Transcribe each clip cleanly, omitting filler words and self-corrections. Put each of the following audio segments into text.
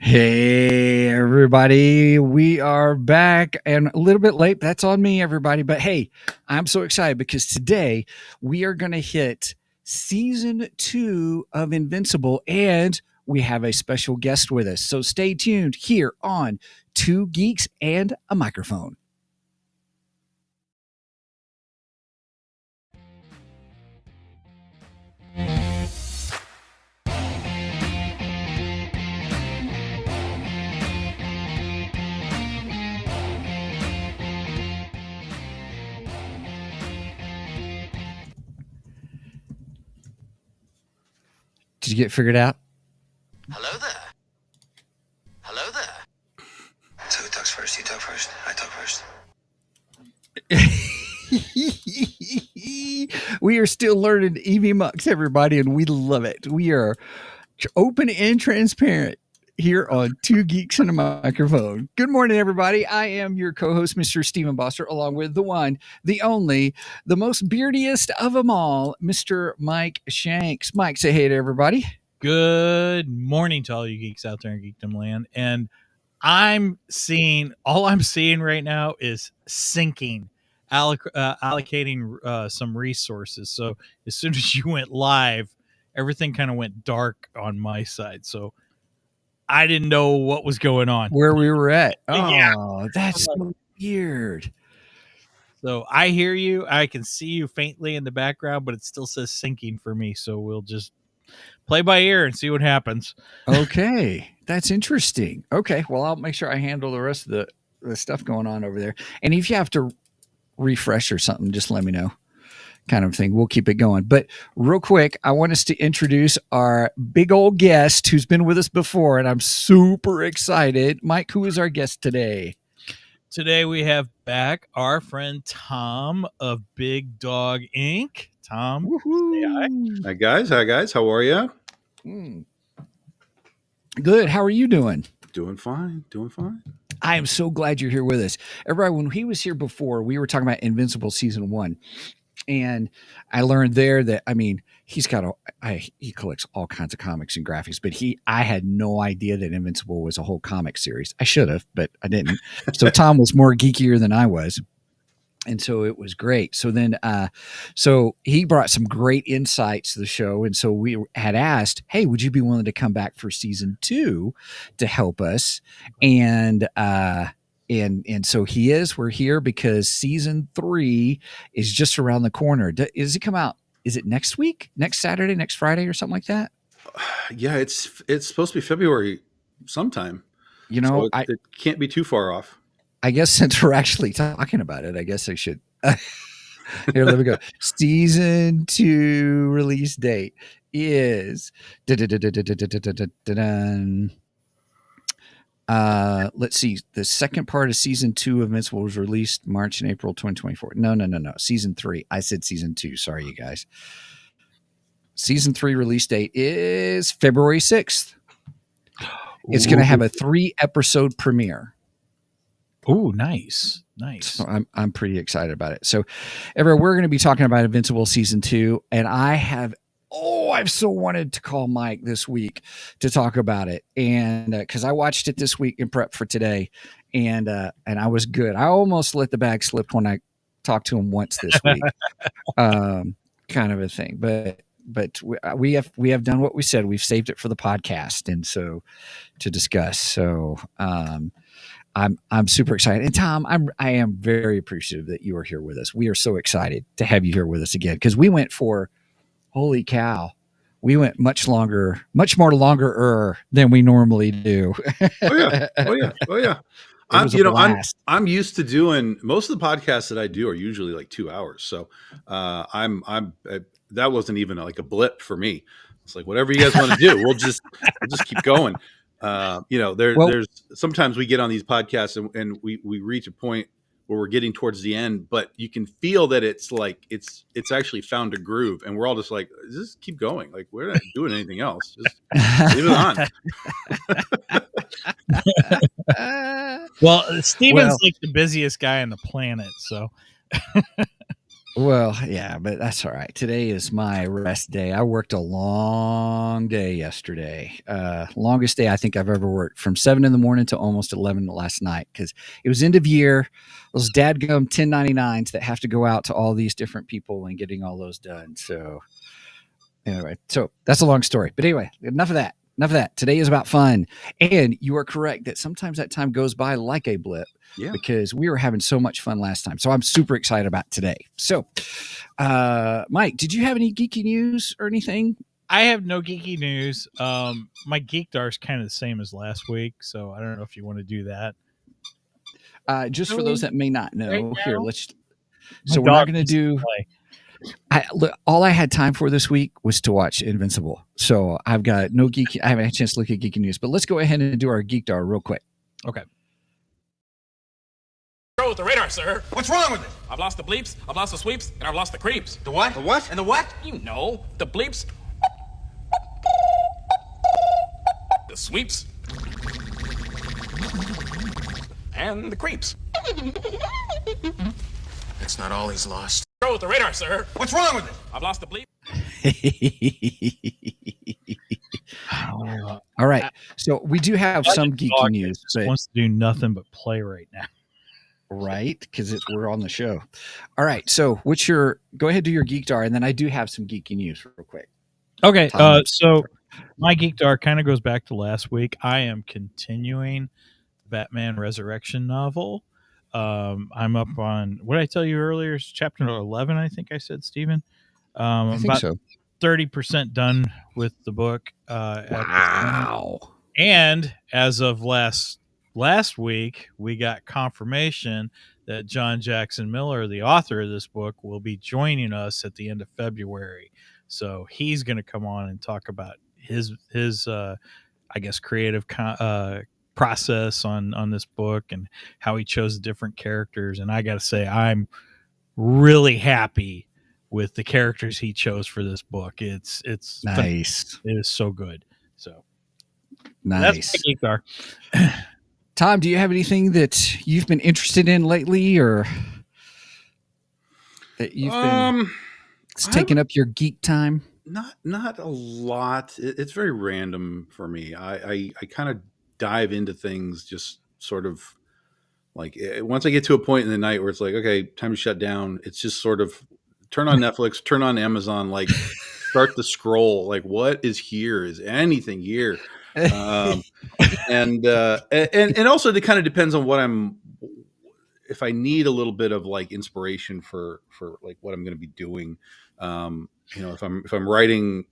Hey, everybody. We are back and a little bit late. That's on me, everybody. But hey, I'm so excited because today we are going to hit season 2 of Invincible and we have a special guest with us. So stay tuned here on Two Geeks and a Microphone. Did you get figured out? Hello there. Hello there. So who talks first? You talk first. I talk first. We are still learning EV Mux, everybody, and we love it. We are open and transparent here on Two Geeks and a Microphone. Good morning, everybody. I am your co-host, Mr. Stephen Bosser, along with the one, the only, the most beardiest of them all, Mr. Mike Shanks. Mike, say hey to everybody. Good morning to all you geeks out there in Geekdom Land. And all I'm seeing right now is syncing, allocating some resources. So as soon as you went live, everything kind of went dark on my side. So I didn't know what was going on. Where we were at. Oh, Yeah. that's so weird. So I hear you. I can see you faintly in the background, but it still says syncing for me. So we'll just play by ear and see what happens. Okay, that's interesting. Okay, well, I'll make sure I handle the rest of the stuff going on over there. And if you have to refresh or something, just let me know, kind of thing. We'll keep it going. But real quick, I want us to introduce our big old guest who's been with us before, and I'm super excited. Mike, who is our guest today? Today we have back our friend Tom of Big Dog Inc. Tom, say hi. Hi guys. How are you? Good. How are you doing? Doing fine. I am so glad you're here with us. Everybody, when he was here before, we were talking about Invincible season 1. And I learned there that, I mean, he collects all kinds of comics and graphics, but I had no idea that Invincible was a whole comic series. I should have, but I didn't. So Tom was more geekier than I was. And so it was great. So then, so he brought some great insights to the show. And so we had asked, hey, would you be willing to come back for season 2 to help us? And so he is. We're here because season 3 is just around the corner. Does it come out? Is it next week, next Saturday, next Friday, or something like that? Yeah, it's supposed to be February sometime. You know, so it can't be too far off. I guess since we're actually talking about it, I guess I should. Here, let me go. Season 2 release date is let's see. The second part of season 2 of Invincible was released March and April 2024. No. Season 3. I said season 2. Sorry, you guys. Season 3 release date is February 6th. It's going to have a 3-episode premiere. Oh, nice. So I'm pretty excited about it. So, we're going to be talking about Invincible season 2, and I've so wanted to call Mike this week to talk about it, and because I watched it this week in prep for today, and I was good. I almost let the bag slip when I talked to him once this week, kind of a thing. But we have done what we said. We've saved it for the podcast, and so to discuss. So. I'm super excited. And Tom, I am very appreciative that you are here with us. We are so excited to have you here with us again because we went for, holy cow, we went much more longer than we normally do. Oh yeah. I'm used to doing most of the podcasts that I do are usually like 2 hours. So that wasn't even like a blip for me. It's like whatever you guys want to do, we'll just keep going. There's sometimes we get on these podcasts and we reach a point where we're getting towards the end, but you can feel that it's like it's actually found a groove, and we're all just like, just keep going. Like we're not doing anything else. Just leave it on. Well, Steven's like the busiest guy on the planet, so. Well, yeah, but that's all right. Today is my rest day. I worked a long day yesterday. Longest day I think I've ever worked, from 7 in the morning to almost 11 last night, because it was end of year. Those dadgum 1099s that have to go out to all these different people and getting all those done. So anyway, so that's a long story. But anyway, enough of that. Enough of that. Today is about fun. And you are correct that sometimes that time goes by like a blip, Yeah. because we were having so much fun last time. So I'm super excited about today. So, Mike, did you have any geeky news or anything? I have no geeky news. My Geekdar is kind of the same as last week, so I don't know if you want to do that. Just for those that may not know, Right here, now, let's. My So we're not dog going to needs to do. play. Look, all I had time for this week was to watch Invincible. So I've got no geeky. I haven't had a chance to look at geeky news, but let's go ahead and do our Geekdar real quick. Okay. Control with the radar, sir. What's wrong with it? I've lost the bleeps, I've lost the sweeps, and I've lost the creeps. The what? The what? And the what? You know, the bleeps, the sweeps, and the creeps. It's not all he's lost. Control with the radar, sir. What's wrong with it? I've lost the bleep. All right. So we do have some geeky Dog news, just but, wants to do nothing but play right now. right? Because we're on the show. All right. So go ahead, do your Geekdar, and then I do have some geeky news real quick. Okay, Tom. so my Geekdar kind of goes back to last week. I am continuing the Batman Resurrection novel. I'm up on, what did I tell you earlier? It's chapter 11, I think I said, Stephen. I I'm think about so. 30% done with the book. Wow. And as of last week, we got confirmation that John Jackson Miller, the author of this book, will be joining us at the end of February. So he's going to come on and talk about his I guess, creative process on this book and how he chose the different characters. And I got to say, I'm really happy with the characters he chose for this book. It's Nice. It is so good. So Nice. that's my Geekdar. Tom, do you have anything that you've been interested in lately, or that you've been taking up your geek time? Not a lot. It's very random for me. I kind of dive into things just sort of like, once I get to a point in the night where it's like, okay, time to shut down. It's just sort of turn on Netflix, turn on Amazon, like start the scroll. Like, what is here? Is anything here? And also it kind of depends on if I need a little bit of like inspiration for like what I'm going to be doing. If I'm writing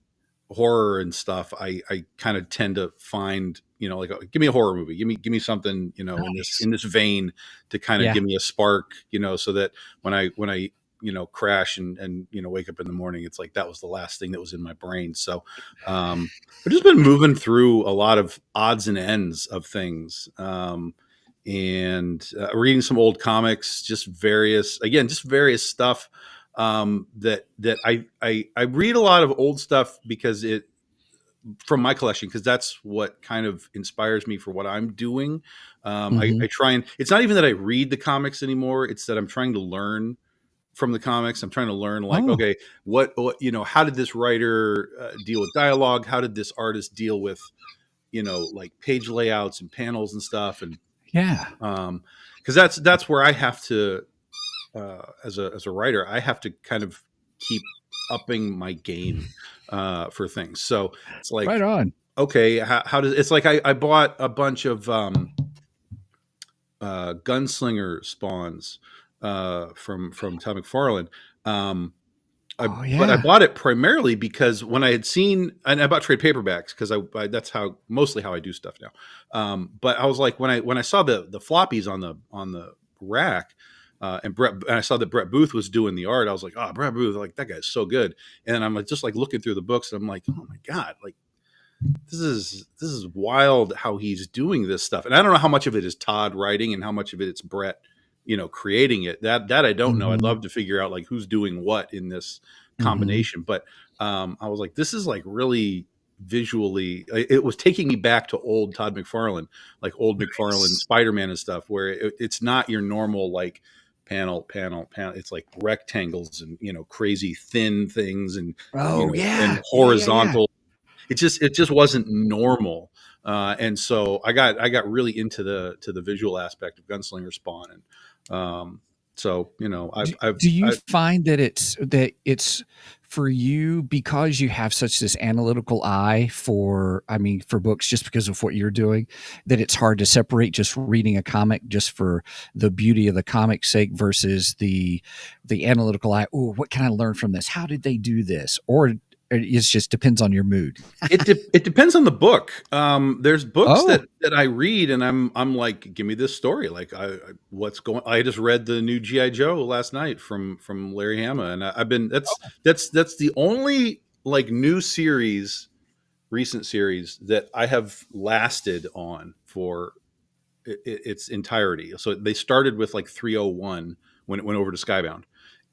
horror and stuff, I kind of tend to find, like, give me a horror movie, give me something, Nice. in this vein to kind of give me a spark, so that when I crash and wake up in the morning, it's like that was the last thing that was in my brain. So I've just been moving through a lot of odds and ends of things, and reading some old comics, just various stuff. That I read a lot of old stuff because from my collection, because that's what kind of inspires me for what I'm doing. I try, and it's not even that I read the comics anymore. It's that I'm trying to learn from the comics. I'm trying to learn, like, okay, what how did this writer deal with dialogue? How did this artist deal with, like page layouts and panels and stuff? And Yeah. because that's where I have to, as a writer, I have to kind of keep upping my game for things. So it's like, Right on. okay, how does, it's like I bought a bunch of gunslinger spawns from Tom McFarlane. But I bought it primarily because when I had seen, and I bought trade paperbacks because I that's mostly how I do stuff now. But I was like, when I saw the floppies on the rack, and I saw that Brett Booth was doing the art, I was like, oh, Brett Booth, like, that guy's so good. And I'm like, just like looking through the books, and I'm like, oh my God, like this is wild how he's doing this stuff. And I don't know how much of it is Todd writing and how much of it it's Brett, creating it. That I don't know. I'd love to figure out like who's doing what in this combination. But I was like, this is like really visually, it was taking me back to old Todd McFarlane, like old McFarlane Spider-Man and stuff, where it's not your normal like panel. It's like rectangles and, crazy thin things and, Oh and yeah. horizontal. It just wasn't normal. And so I got really into the visual aspect of Gunslinger Spawn. And, so, Do you find that it's for you because you have such this analytical eye for books, just because of what you're doing, that it's hard to separate just reading a comic just for the beauty of the comic's sake versus the analytical eye? Oh, what can I learn from this? How did they do this? Or it just depends on your mood. It depends on the book. There's books Oh. that I read and I'm like, give me this story. Like what's going, I just read the new G.I. Joe last night from Larry Hama. And I've been, that's the only like new recent series that I have lasted on for its entirety. So they started with like 301 when it went over to Skybound.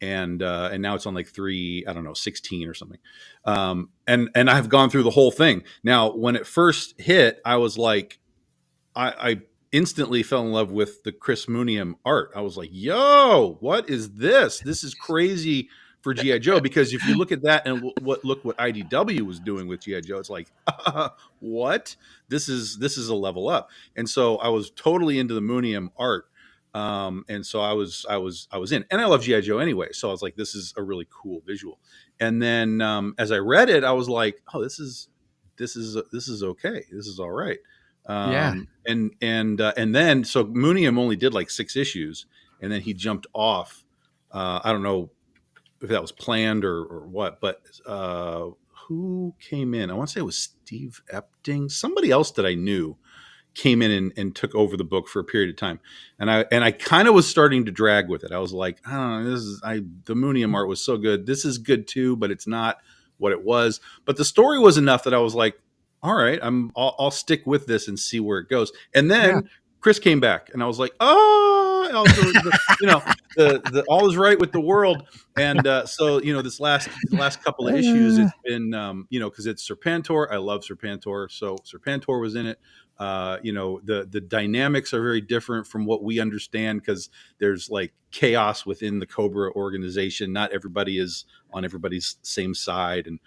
And now it's on like 16 or something. And I've gone through the whole thing. Now, when it first hit, I was like, I instantly fell in love with the Chris Mooniam art. I was like, yo, what is this? This is crazy for G.I. Joe. Because if you look at that and look what IDW was doing with G.I. Joe, it's like, what? This is a level up. And so I was totally into the Mooniam art. And so I was in, and I love G.I. Joe anyway. So I was like, this is a really cool visual. And then, as I read it, I was like, oh, this is okay. This is all right. Yeah. And then, so Mooniam only did like 6 issues and then he jumped off. I don't know if that was planned or what, but, who came in? I want to say it was Steve Epting, somebody else that I knew came in and took over the book for a period of time. And I kind of was starting to drag with it. I was like, I don't know, the Mooniam art was so good. This is good too, but it's not what it was. But the story was enough that I was like, all right, I'll stick with this and see where it goes. And then Chris came back and I was like, the all is right with the world. And so, this last couple of issues, it's been, because it's Serpentor. I love Serpentor. So Serpentor was in it. The dynamics are very different from what we understand because there's like chaos within the Cobra organization. Not everybody is on everybody's same side. And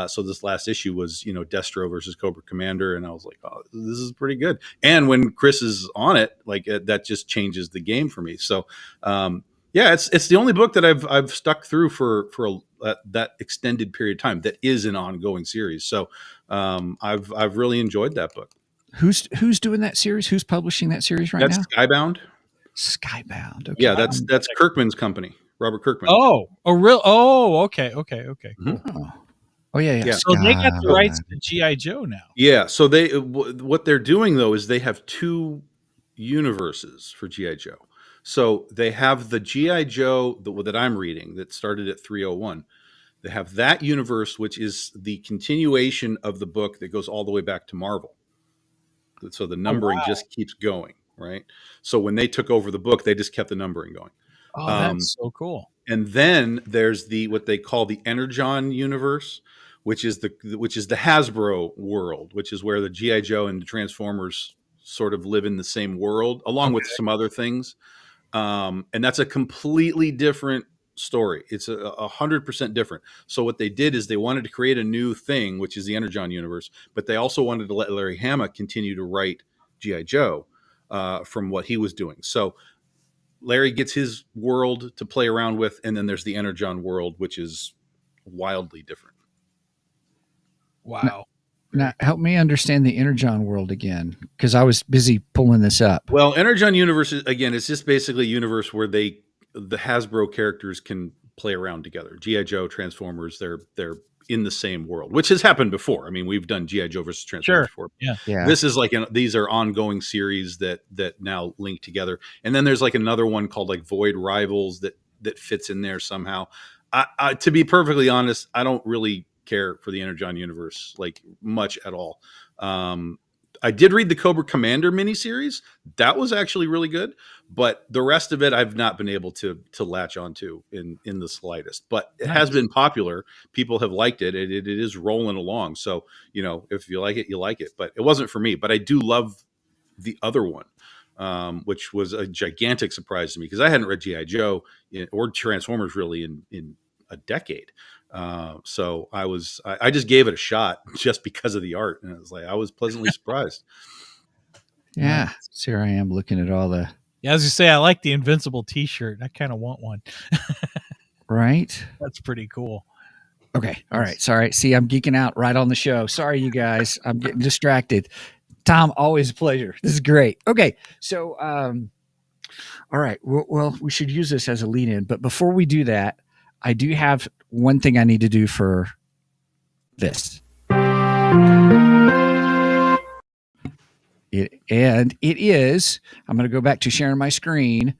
so this last issue was, Destro versus Cobra Commander. And I was like, oh, this is pretty good. And when Chris is on it, like that just changes the game for me. So, it's the only book that I've stuck through for that extended period of time that is an ongoing series. So I've really enjoyed that book. Who's doing that series? Who's publishing that series now? That's Skybound. Skybound. Okay. Yeah, that's Kirkman's company, Robert Kirkman. Okay. Mm-hmm. Oh yeah. So they got the rights to G.I. Joe now. Yeah. So what they're doing though is they have 2 universes for G.I. Joe. So they have the G.I. Joe that I'm reading that started at 301. They have that universe, which is the continuation of the book that goes all the way back to Marvel. So the numbering just keeps going, right? So when they took over the book, they just kept the numbering going. Oh, that's so cool. And then there's what they call the Energon universe, which is the Hasbro world, which is where the G.I. Joe and the Transformers sort of live in the same world, along with some other things. And that's a completely different story. It's 100% different. So what they did is they wanted to create a new thing, which is the Energon universe, but they also wanted to let Larry Hama continue to write G.I. Joe from what he was doing. So Larry gets his world to play around with, and then there's the Energon world, which is wildly different. Wow. Now, help me understand the Energon world again, because I was busy pulling this up. Well, Energon universe, again, it's just basically a universe where the Hasbro characters can play around together. G.I. Joe, Transformers, they're in the same world, which has happened before. I mean, we've done G.I. Joe versus Transformers before. Yeah. This is like these are ongoing series that now link together. And then there's like another one called like Void Rivals that fits in there somehow. I to be perfectly honest, I don't really care for the Energon universe like much at all. I did read the Cobra Commander miniseries. That was actually really good, but the rest of it I've not been able to latch onto in the slightest. But it has been popular. People have liked it. It is rolling along. So, if you like it, you like it. But it wasn't for me. But I do love the other one. which was a gigantic surprise to me because I hadn't read G.I. Joe or Transformers really in a decade. So I just gave it a shot just because of the art, and I was pleasantly surprised. Yeah. So here I am looking at all the. Yeah, as you say, I like the Invincible T-shirt. I kind of want one. Right. That's pretty cool. Okay. All right. Sorry. See, I'm geeking out right on the show. Sorry, you guys. I'm getting distracted. Tom, always a pleasure. This is great. Okay. So, all right. Well, we should use this as a lead in. But before we do that, I do have one thing I need to do for this. It is, I'm going to go back to sharing my screen.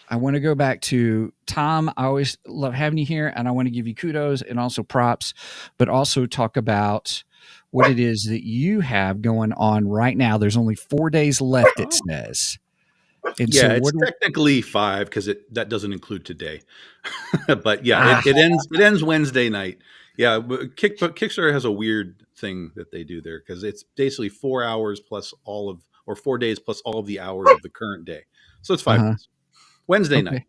I want to go back to Tom. I always love having you here, and I want to give you kudos and also props, but also talk about what it is that you have going on right now. There's only 4 days left, it says. And yeah, so it's technically 5 because that doesn't include today. But yeah, it ends Wednesday night. Yeah, but Kickstarter has a weird thing that they do there because it's basically 4 hours plus or 4 days plus all of the hours of the current day. So it's 5 days. Wednesday night.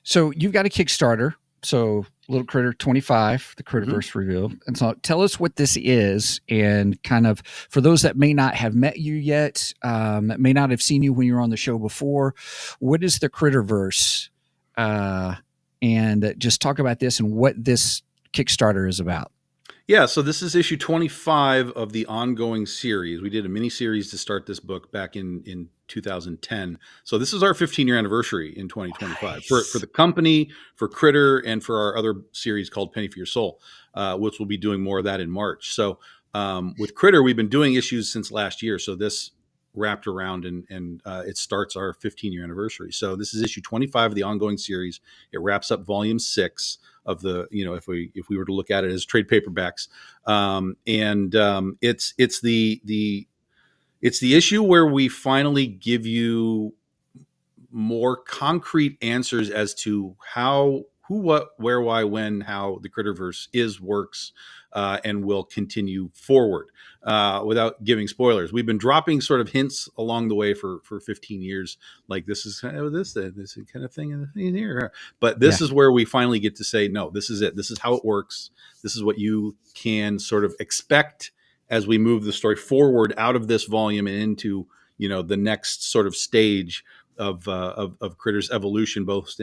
So you've got a Kickstarter. So Little Critter 25, the Critterverse reveal. And so tell us what this is, and kind of for those that may not have met you yet, may not have seen you when you were on the show before, what is the Critterverse? And just talk about this and what this Kickstarter is about. Yeah, so this is issue 25 of the ongoing series. We did a mini series to start this book back in 2010. So this is our 15-year anniversary in 2025 for the company, for Critter, and for our other series called Penny for Your Soul, which we'll be doing more of that in March. So with Critter, we've been doing issues since last year. So this wrapped around and it starts our 15-year anniversary. So this is issue 25 of the ongoing series. It wraps up volume 6 of the, if we were to look at it as trade paperbacks, it's the issue where we finally give you more concrete answers as to how, who, what, where, why, when, how the Critterverse works, and will continue forward, without giving spoilers. We've been dropping sort of hints along the way for 15 years, like this is kind of this kind of thing in here. But this is where we finally get to say, no, this is it. This is how it works. This is what you can sort of expect as we move the story forward out of this volume and into, the next sort of stage of Critter's evolution, both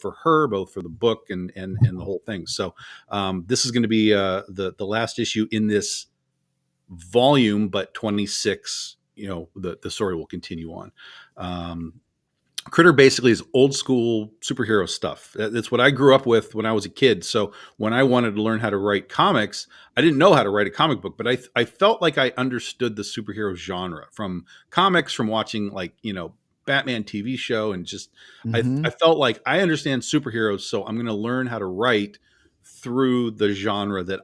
for her, both for the book and the whole thing. So this is going to be the last issue in this volume, but 26, the story will continue on. Critter basically is old school superhero stuff. That's what I grew up with when I was a kid. So when I wanted to learn how to write comics, I didn't know how to write a comic book, but I felt like I understood the superhero genre from comics, from watching Batman TV show, and just I felt like I understand superheroes, so I'm going to learn how to write through the genre that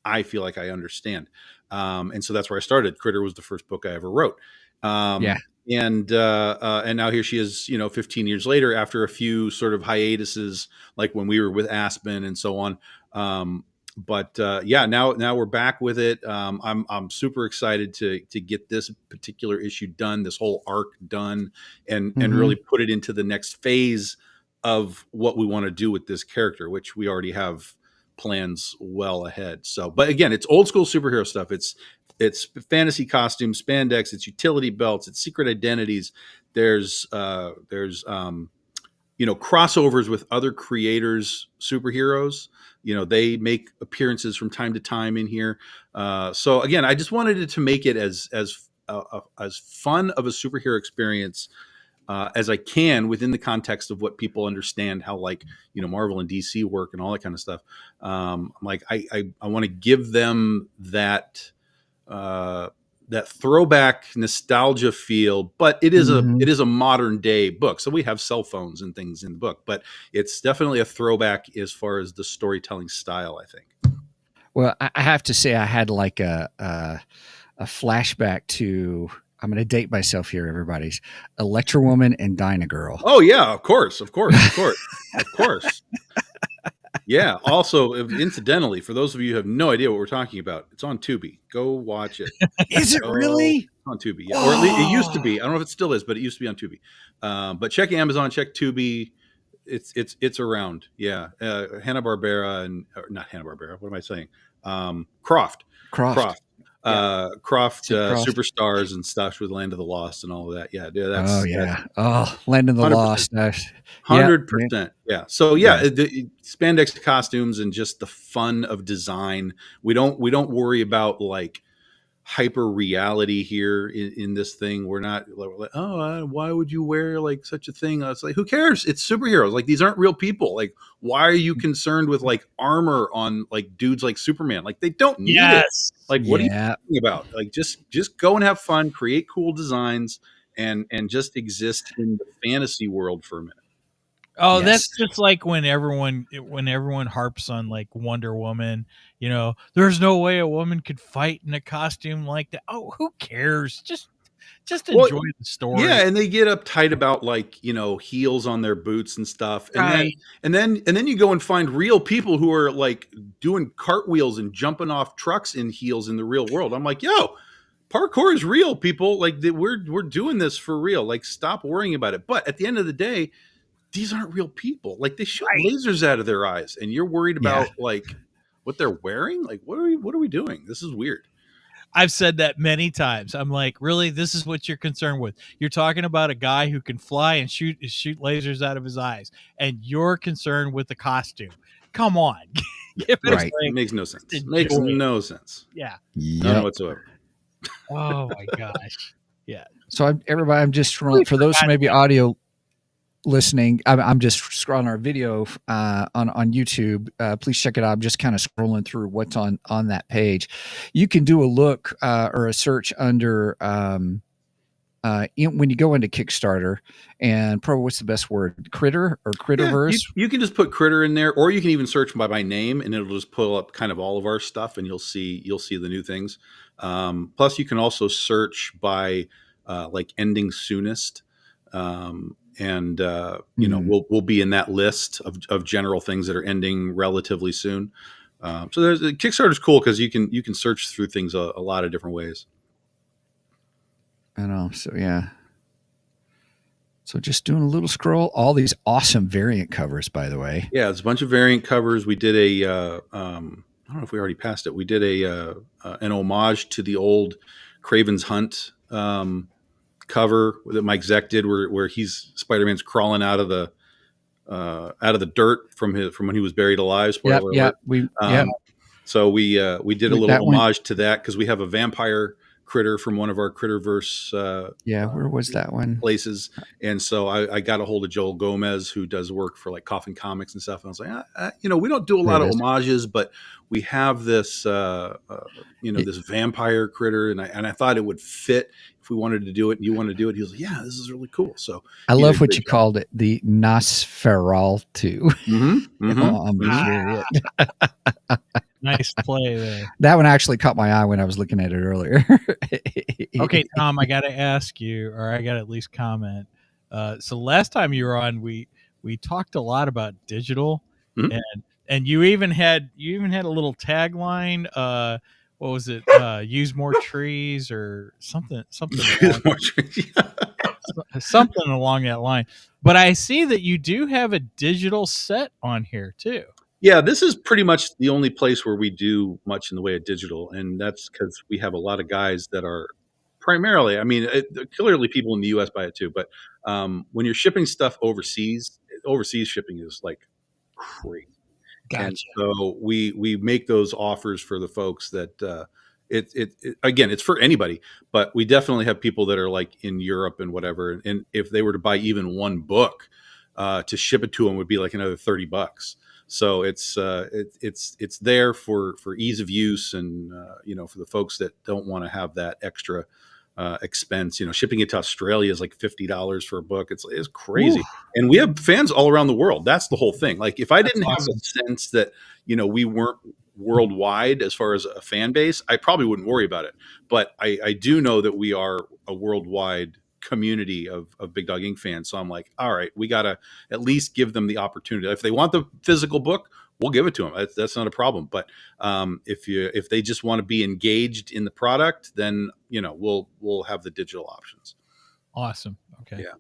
I feel like I understand. And so that's where I started. Critter was the first book I ever wrote. And now here she is, 15 years later, after a few sort of hiatuses, like when we were with Aspen and so on. Now we're back with it. I'm super excited to get this particular issue done, this whole arc done, and really put it into the next phase of what we want to do with this character, which we already have plans well ahead. So, but again, it's old school superhero stuff. It's fantasy costumes, spandex, it's utility belts, it's secret identities. There's crossovers with other creators, superheroes. They make appearances from time to time in here. So again, I just wanted it to make it as fun of a superhero experience as I can within the context of what people understand, how Marvel and DC work and all that kind of stuff. I want to give them that throwback nostalgia feel, but it is a modern day book. So we have cell phones and things in the book, but it's definitely a throwback as far as the storytelling style, I think. Well, I have to say I had a flashback to, I'm going to date myself here, everybody's Electra Woman and Dyna Girl. Oh yeah, of course. Yeah. Also, incidentally, for those of you who have no idea what we're talking about, it's on Tubi. Go watch it. Is it really? It's on Tubi, yeah. Or at least it used to Oh. be. I don't know if it still is, but it used to be on Tubi. But check Amazon, check Tubi. It's around. Yeah. Hanna-Barbera not Hanna-Barbera. What am I saying? Croft. Croft. Croft Croft. Superstars and stuff with Land of the Lost and all of that. Yeah, Oh yeah. Oh, Land of the 100%. Lost. 100%. Yeah. So Yeah. the spandex costumes and just the fun of design. We don't worry about like hyper reality here in this thing. We're not like, why would you wear like such a thing? It's like, who cares? It's superheroes. Like, these aren't real people. Like, why are you concerned with like armor on like dudes like Superman? Like, they don't need it. Like, what are you talking about? Like, just go and have fun, create cool designs, and just exist in the fantasy world for a minute. Oh, that's just like when everyone harps on like Wonder Woman, there's no way a woman could fight in a costume like that. Oh, who cares? Just enjoy the story. Yeah, and they get uptight about like, heels on their boots and stuff. And then you go and find real people who are like doing cartwheels and jumping off trucks in heels in the real world. I'm like, yo, parkour is real, people. Like, we're doing this for real. Like, stop worrying about it. But at the end of the day, these aren't real people. Like, they shoot lasers out of their eyes, and you're worried about like what they're wearing. Like, what are we doing? This is weird. I've said that many times. I'm like, really? This is what you're concerned with? You're talking about a guy who can fly and shoot lasers out of his eyes, and you're concerned with the costume. Come on. It makes no sense. Makes no sense. Yeah. None whatsoever. Oh my gosh. Yeah. So I'm just scrolling for those who may be audio listening. I'm just scrolling our video on YouTube. Please check it out. I'm just kind of scrolling through what's on that page. You can do a look or a search under when you go into Kickstarter, and probably what's the best word? Critter or Critterverse? Yeah, you can just put Critter in there, or you can even search by my name, and it'll just pull up kind of all of our stuff, and you'll see the new things. Plus, you can also search by like ending soonest. And we'll be in that list of general things that are ending relatively soon. So there's Kickstarter's cool because you can search through things a lot of different ways. I know. So yeah. So just doing a little scroll. All these awesome variant covers, by the way. Yeah, there's a bunch of variant covers. We did I don't know if we already passed it. We did an homage to the old Craven's Hunt cover that Mike Zeck did, where Spider-Man's crawling out of the dirt from when he was buried alive. Spoiler alert. So we did a little homage to that because we have a vampire critter from one of our Critterverse. Where was that one? Places. And so I got a hold of Joel Gomez, who does work for like Coffin Comics and stuff. And I was like, we don't do a lot of homages, but we have this, this vampire critter, and I thought it would fit if we wanted to do it. And you wanted to do it. He was like, yeah, this is really cool. So I love what you called it, the Nosferatu. Nice play there. That one actually caught my eye when I was looking at it earlier. Okay, Tom, I got to ask you, or I got to at least comment. So last time you were on, we talked a lot about digital, and you even had a little tagline. What was it? Use more trees or something. Use more trees. Something along that line. But I see that you do have a digital set on here too. Yeah, this is pretty much the only place where we do much in the way of digital, and that's because we have a lot of guys that are primarily, clearly people in the U.S. buy it too, but when you're shipping stuff overseas shipping is like crazy. Gotcha. And so we make those offers for the folks that again, it's for anybody, but we definitely have people that are like in Europe and whatever, and if they were to buy even one book, to ship it to them would be like another $30. So it's there for ease of use, and for the folks that don't want to have that extra expense. Shipping it to Australia is like $50 for a book. It's crazy. Ooh. And we have fans all around the world. That's the whole thing. Like, if I didn't have the sense that we weren't worldwide as far as a fan base, I probably wouldn't worry about it. But I do know that we are a worldwide community of Big Dog Ink fans. So I'm like, all right, we got to at least give them the opportunity. If they want the physical book, we'll give it to them. That's not a problem. But if they just want to be engaged in the product, then we'll have the digital options. Awesome. Okay. Yeah.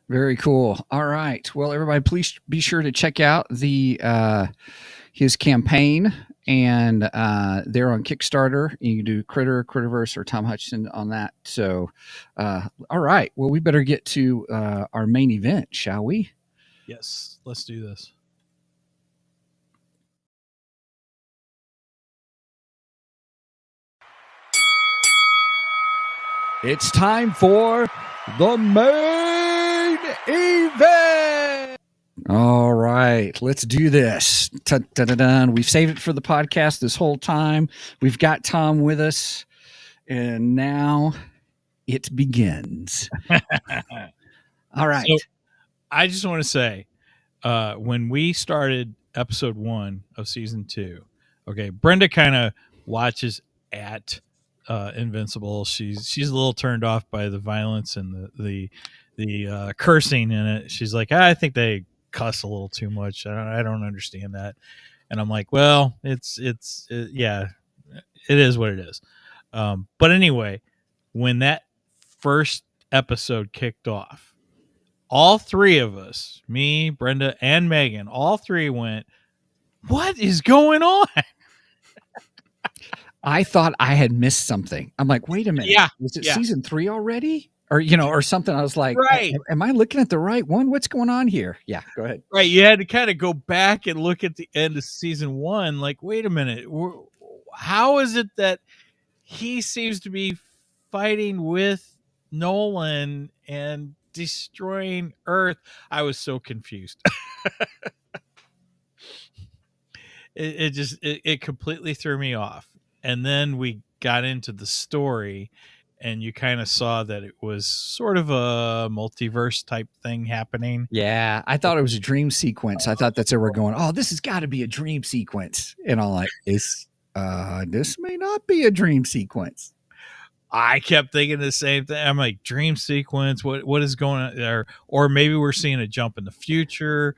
Very cool. All right. Well, everybody, please be sure to check out his campaign, and they're on Kickstarter. You can do Critterverse, or Tom Hutchison on that. So, all right. Well, we better get to our main event, shall we? Yes. Let's do this. It's time for the main event. All right, let's do this. Dun-dun-dun-dun. We've saved it for the podcast this whole time. We've got Tom with us, and now it begins. All right. So, I just want to say, when we started episode 1 of season 2, okay, Brenda kind of watches at Invincible. She's a little turned off by the violence and the cursing in it. She's like, I think they cuss a little too much. I don't understand that. And I'm like, well, yeah, it is what it is. But anyway, when that first episode kicked off, all three of us, me, Brenda, and Megan, all three went, what is going on? I thought I had missed something. I'm like, wait a minute. Yeah. Was it season 3 already? Or something. I was like, right. Am I looking at the right one? What's going on here? Yeah, go ahead. Right. You had to kind of go back and look at the end of season 1. Like, wait a minute. How is it that he seems to be fighting with Nolan and destroying Earth? I was so confused. It completely threw me off. And then we got into the story, and you kind of saw that it was sort of a multiverse type thing happening. Yeah, I thought it was a dream sequence. I thought that's where we're going. Oh, this has got to be a dream sequence. And I'm like, this may not be a dream sequence. I kept thinking the same thing. I'm like, dream sequence. What is going on there? Or maybe we're seeing a jump in the future.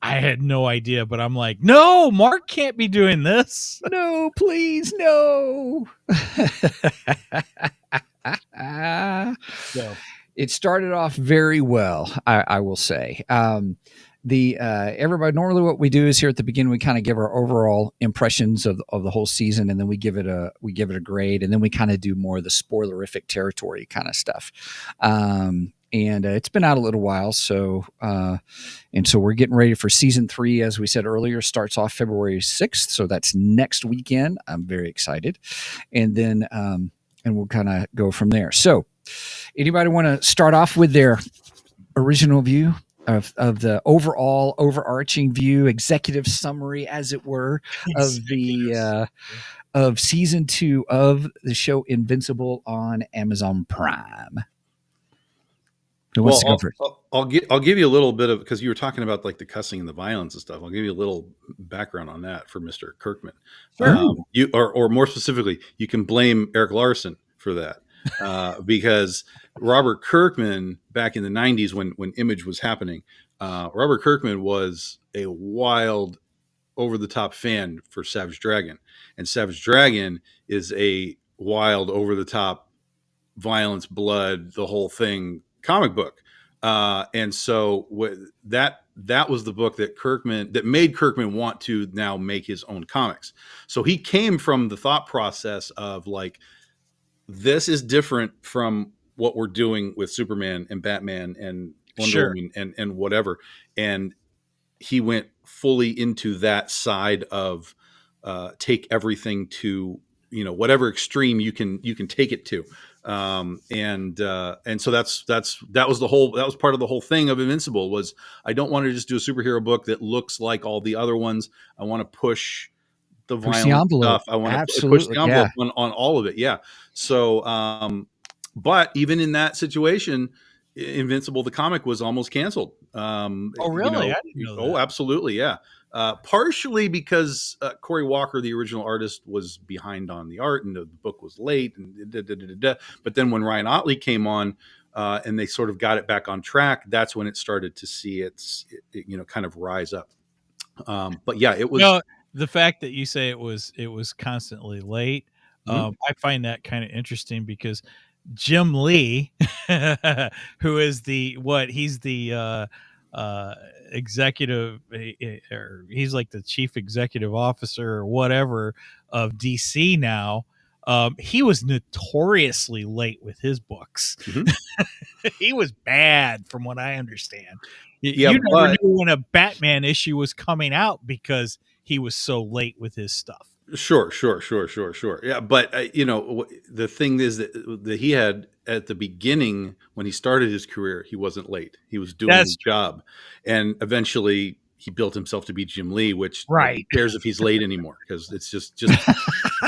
I had no idea, but I'm like, no, Mark can't be doing this. No, please, no. So. It started off very well, I will say. Everybody, normally what we do is here at the beginning, we kind of give our overall impressions of the whole season, and then we give it a grade, and then we kind of do more of the spoilerific territory kind of stuff. And it's been out a little while, so we're getting ready for season 3. As we said earlier, starts off February 6th, so that's next weekend. I'm very excited, and then and we'll kind of go from there. So, anybody want to start off with their original view of the overall overarching view, executive summary, as it were, of season 2 of the show Invincible on Amazon Prime? Who wants to go first? I'll give you a little bit of, because you were talking about like the cussing and the violence and stuff. I'll give you a little background on that for Mr. Kirkman. Sure. Or more specifically, you can blame Eric Larson for that. Because Robert Kirkman, back in the 90s when Image was happening, Robert Kirkman was a wild, over-the-top fan for Savage Dragon. And Savage Dragon is a wild, over-the-top violence, blood, the whole thing comic book. And so that was the book that made Kirkman want to now make his own comics. So he came from the thought process of like, this is different from what we're doing with Superman and Batman and Wonder Woman and whatever. And he went fully into that side of take everything to, whatever extreme you can take it to. And so that was part of the whole thing of Invincible was, I don't want to just do a superhero book that looks like all the other ones. I want to push the violent stuff. I want to push the envelope on all of it. Yeah. So, but even in that situation, Invincible, the comic, was almost canceled. Oh, really? I didn't know that. Oh, absolutely. Yeah. Partially because Cory Walker, the original artist, was behind on the art and the book was late. But then when Ryan Ottley came on and they sort of got it back on track, that's when it started to see its kind of rise up. But yeah, it was. No, the fact that you say it was constantly late, I find that kind of interesting because Jim Lee, who is he's the executive, or he's like the chief executive officer or whatever of DC now. He was notoriously late with his books. Mhm. He was bad, from what I understand. Yeah, You never but knew when a Batman issue was coming out because he was so late with his stuff. sure. Yeah, but the thing is that he had at the beginning when he started his career, he wasn't late. He was doing That's his job, and eventually he built himself to be Jim Lee. Which who right. cares if he's late anymore? Because it's just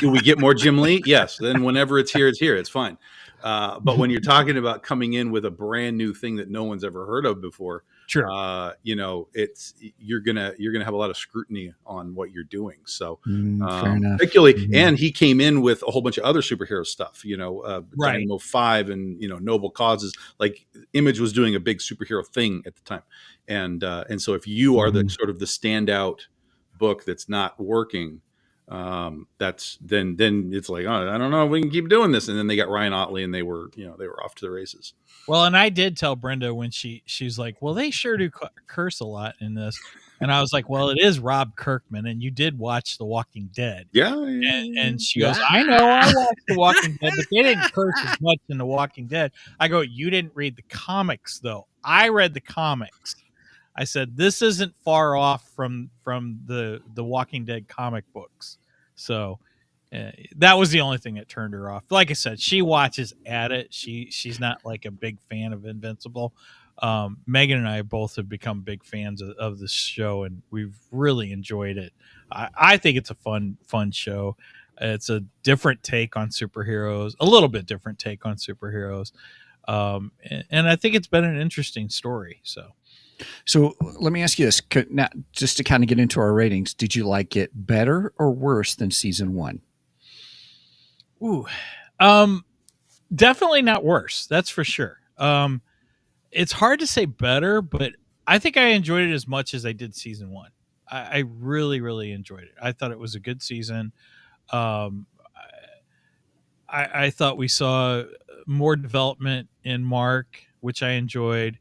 do we get more Jim Lee? Yes. Then whenever it's here, it's fine. But when you're talking about coming in with a brand new thing that no one's ever heard of before, True. it's you're gonna have a lot of scrutiny on what you're doing. So Fair enough. particularly, and he came in with a whole bunch of other superhero stuff. Right. Dynamo 5 and Noble Causes. Like Image was doing a big superhero thing at the time, and so if you are the sort of the standout book that's not working, that's then it's like, oh, I don't know if we can keep doing this. And then they got Ryan Otley and they were off to the races. Well, and I did tell Brenda when she's like, well, they sure do curse a lot in this. And I was like, well, it is Rob Kirkman, and you did watch The Walking Dead. Yeah. And she goes, I know, I watched The Walking Dead, but they didn't curse as much in The Walking Dead. I go, you didn't read the comics, though. I read the comics. I said, this isn't far off from the Walking Dead comic books. So that was the only thing that turned her off. Like I said, she watches at it. She's not like a big fan of Invincible. Megan and I both have become big fans of this show, and we've really enjoyed it. I think it's a fun show. It's a different take on superheroes, a little bit different take on superheroes. And I think it's been an interesting story. So let me ask you this, now, just to kind of get into our ratings. Did you like it better or worse than season 1? Ooh, definitely not worse. That's for sure. It's hard to say better, but I think I enjoyed it as much as I did season 1. I really, really enjoyed it. I thought it was a good season. I thought we saw more development in Mark, which I enjoyed.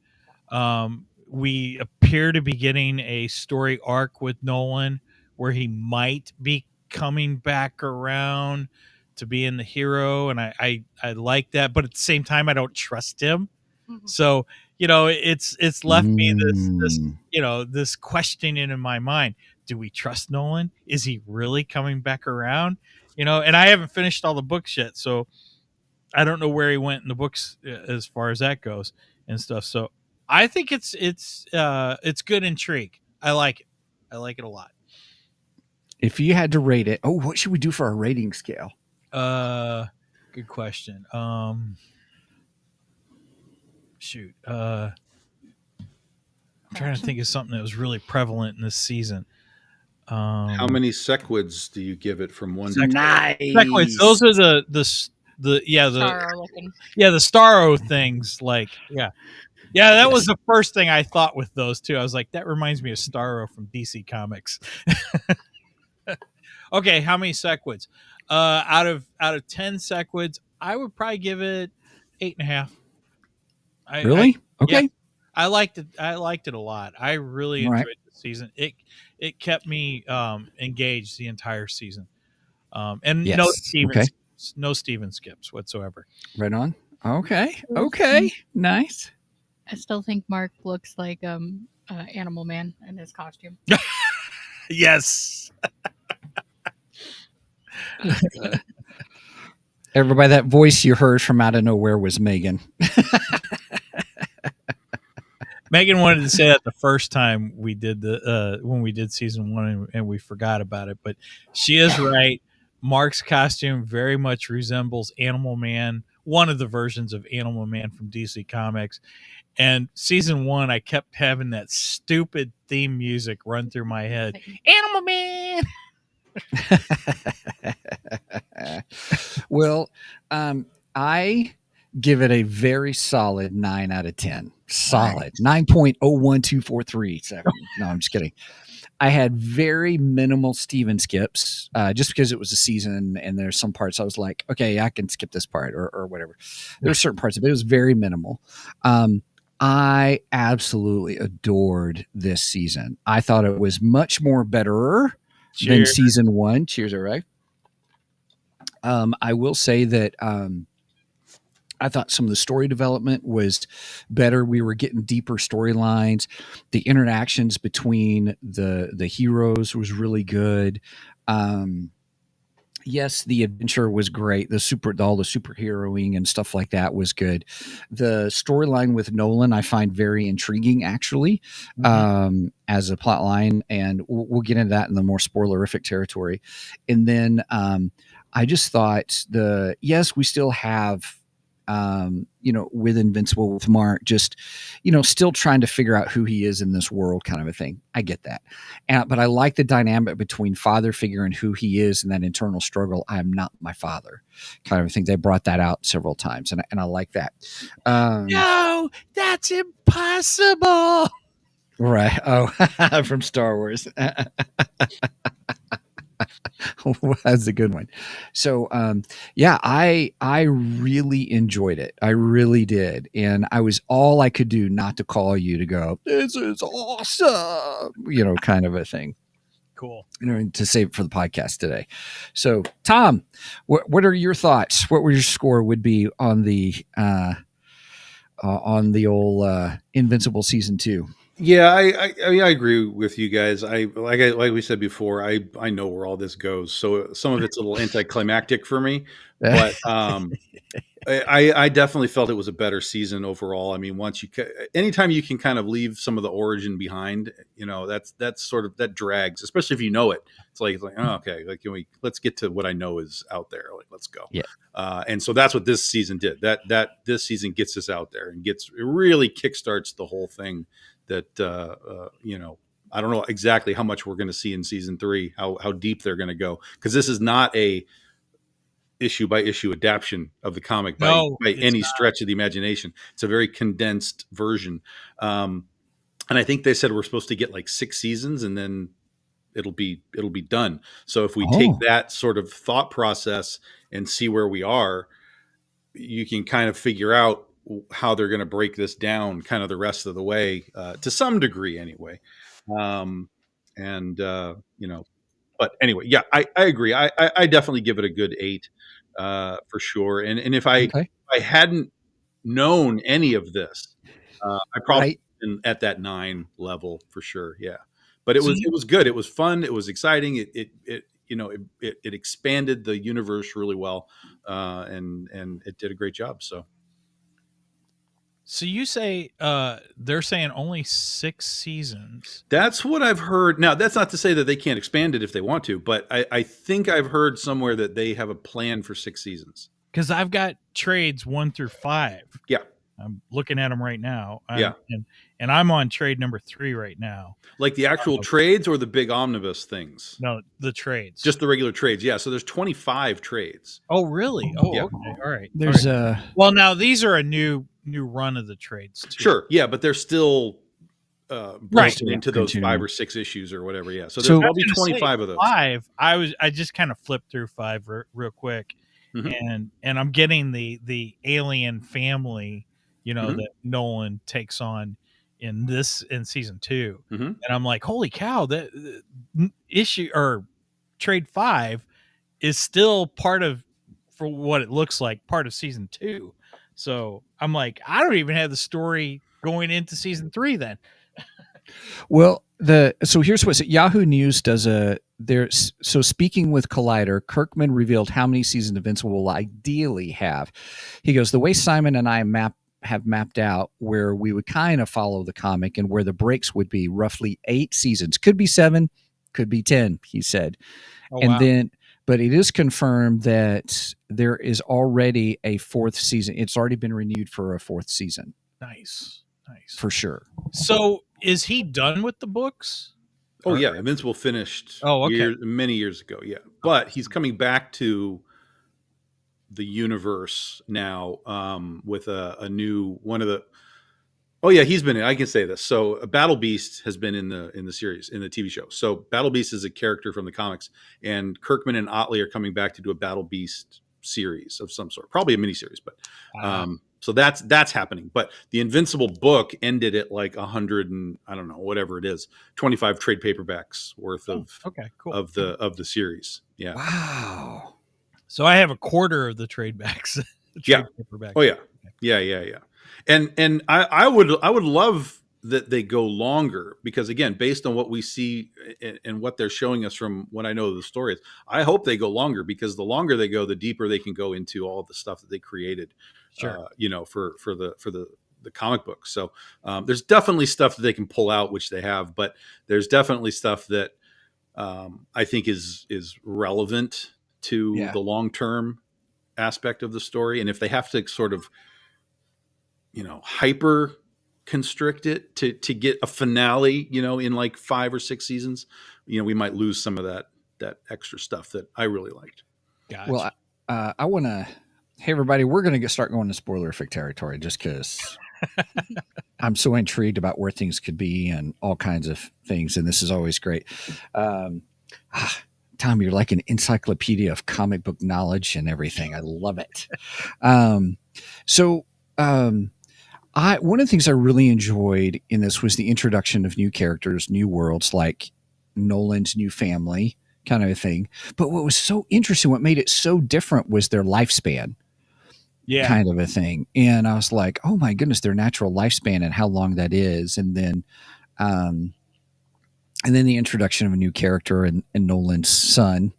We appear to be getting a story arc with Nolan where he might be coming back around to being the hero, and I like that, but at the same time I don't trust him. So it's left me this questioning in my mind. Do we trust Nolan? Is he really coming back around? And I haven't finished all the books yet, so I don't know where he went in the books as far as that goes and stuff. So I think it's good intrigue. I like it. I like it a lot. If you had to rate it, what should we do for our rating scale? Good question. Shoot. I'm trying to think of something that was really prevalent in this season. How many sequids do you give it from 1 to 10? Nice. Sequids. Those are the Starro things. Like, yeah, that was the first thing I thought with those two. I was like, that reminds me of Starro from DC Comics. Okay, how many sequids? Out of 10 sequids, I would probably give it 8.5. Really? Okay. Yeah, I liked it. I liked it a lot. I really enjoyed the season. It kept me engaged the entire season. And yes. no Steven skips whatsoever. Right on. Okay. Nice. I still think Mark looks like Animal Man in his costume. Yes. Everybody, that voice you heard from out of nowhere was Megan. Megan wanted to say that the first time we did when we did season 1 and we forgot about it, but she is right. Mark's costume very much resembles Animal Man, one of the versions of Animal Man from DC Comics. And season 1, I kept having that stupid theme music run through my head. Animal Man. Well, I give it a very solid 9 out of 10. Solid. 9.01243. No, I'm just kidding. I had very minimal Steven skips, just because it was a season, and there's some parts I was like, okay, I can skip this part or whatever. There's certain parts of it. It was very minimal. I absolutely adored this season. I thought it was much more betterer than Cheers. season one. Cheers, all right. I will say that I thought some of the story development was better. We were getting deeper storylines. The interactions between the heroes was really good. Yes, the adventure was great. All the superheroing and stuff like that was good. The storyline with Nolan I find very intriguing, actually, as a plot line, and we'll get into that in the more spoilerific territory. And then I just thought we still have. With Invincible, with Mark, just, still trying to figure out who he is in this world, kind of a thing. I get that. But I like the dynamic between father figure and who he is, and that internal struggle. I am not my father, kind of a thing. They brought that out several times, and I like that. No, that's impossible. Right. Oh, from Star Wars. That's a good one. So, I really enjoyed it. I really did. And I was all I could do not to call you to go, this is awesome, kind of a thing. Cool. To save it for the podcast today. So, Tom, what are your thoughts? What would your score would be on the old Invincible season 2? Yeah, I agree with you guys. Like we said before, I know where all this goes. So some of it's a little anticlimactic for me, but I definitely felt it was a better season overall. I mean, anytime you can kind of leave some of the origin behind, that's sort of, that drags, especially if you know it. It's like oh, okay, like let's get to what I know is out there. Like, let's go. Yeah. And so that's what this season did. That this season gets us out there and it really kickstarts the whole thing. That I don't know exactly how much we're going to see in season 3, how deep they're going to go, because this is not a issue by issue adaptation of the comic by any stretch of the imagination. It's a very condensed version, and I think they said we're supposed to get like 6 seasons and then it'll be done. So if we take that sort of thought process and see where we are, you can kind of figure out how they're going to break this down kind of the rest of the way, to some degree anyway. But anyway, yeah, I agree. I definitely give it a good 8, for sure. And if I hadn't known any of this, I probably been at that 9 level for sure. Yeah. But it was good. It was fun. It was exciting. It expanded the universe really well. And it did a great job. So you say they're saying only 6 seasons. That's what I've heard. Now, that's not to say that they can't expand it if they want to, but I think I've heard somewhere that they have a plan for 6 seasons. Because I've got trades 1 through 5. Yeah. I'm looking at them right now. Yeah. And I'm on trade number 3 right now. Like the actual trades or the big omnibus things? No, the trades. Just the regular trades. Yeah. So there's 25 trades. Oh, really? Oh, yeah. Okay. All right. There's well, now these are a new run of the trades too. Sure. Yeah, but they're still breaking into those 5 or 6 issues or whatever. Yeah. So there's probably 25 of those. 5. I just kind of flipped through 5 real quick, and I'm getting the alien family, that Nolan takes on in season 2, and I'm like, holy cow, that issue or trade 5 is still part of, for what it looks like, part of season 2. So I'm like, I don't even have the story going into season 3 then. Well, so here's what Yahoo News does so speaking with Collider, Kirkman revealed how many seasons Invincible will ideally have. He goes, the way Simon and I have mapped out where we would kind of follow the comic and where the breaks would be roughly 8 seasons, could be 7, could be 10, he said. But it is confirmed that there is already a 4th season. It's already been renewed for a 4th season. Nice. For sure. So is he done with the books? Oh, yeah. Invincible finished many years ago. Yeah. But he's coming back to the universe now, with a new one of the Oh yeah, he's been in. I can say this. So Battle Beast has been in the series, in the TV show. So Battle Beast is a character from the comics, and Kirkman and Otley are coming back to do a Battle Beast series of some sort, probably a miniseries. But so that's happening. But the Invincible book ended at like 100 and I don't know whatever it is, 25 trade paperbacks worth of Okay, cool. of the series. Yeah. Wow. So I have a quarter of the trade backs. Yeah. Paperbacks. Oh yeah. Yeah. And I would love that they go longer, because again, based on what we see and what they're showing us from what I know of the stories, I hope they go longer, because the longer they go, the deeper they can go into all the stuff that they created, Sure. For the comic books. So there's definitely stuff that they can pull out, which they have, but there's definitely stuff that I think is relevant to the long-term aspect of the story. And if they have to sort of hyper constrict it to get a finale, in like 5 or 6 seasons, we might lose some of that extra stuff that I really liked. Gotcha. Well, I want to. Hey, everybody, we're going to start going to spoilerific territory just because I'm so intrigued about where things could be and all kinds of things, and this is always great. Tom, you're like an encyclopedia of comic book knowledge and everything. I love it. One of the things I really enjoyed in this was the introduction of new characters, new worlds, like Nolan's new family kind of a thing. But what was so interesting, what made it so different, was their lifespan. Kind of a thing. And I was like, oh my goodness, their natural lifespan and how long that is. And then the introduction of a new character and Nolan's son.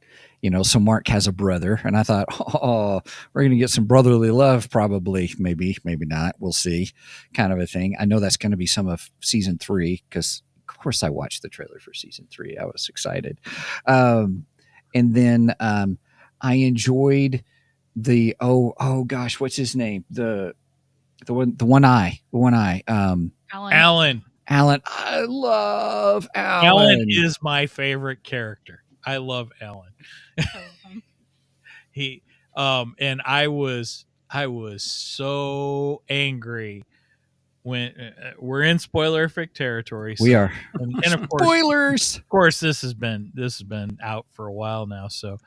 So Mark has a brother, and I thought, oh, we're going to get some brotherly love, probably, maybe not. We'll see, kind of a thing. I know that's going to be some of season 3, because, of course, I watched the trailer for season 3. I was excited. And then I enjoyed the oh gosh, what's his name? The one eye. Alan. I love Alan. Alan is my favorite character. I love Alan. He and I was so angry when we're in spoilerific territory. So, we are. And of course, spoilers. Of course, this has been out for a while now. So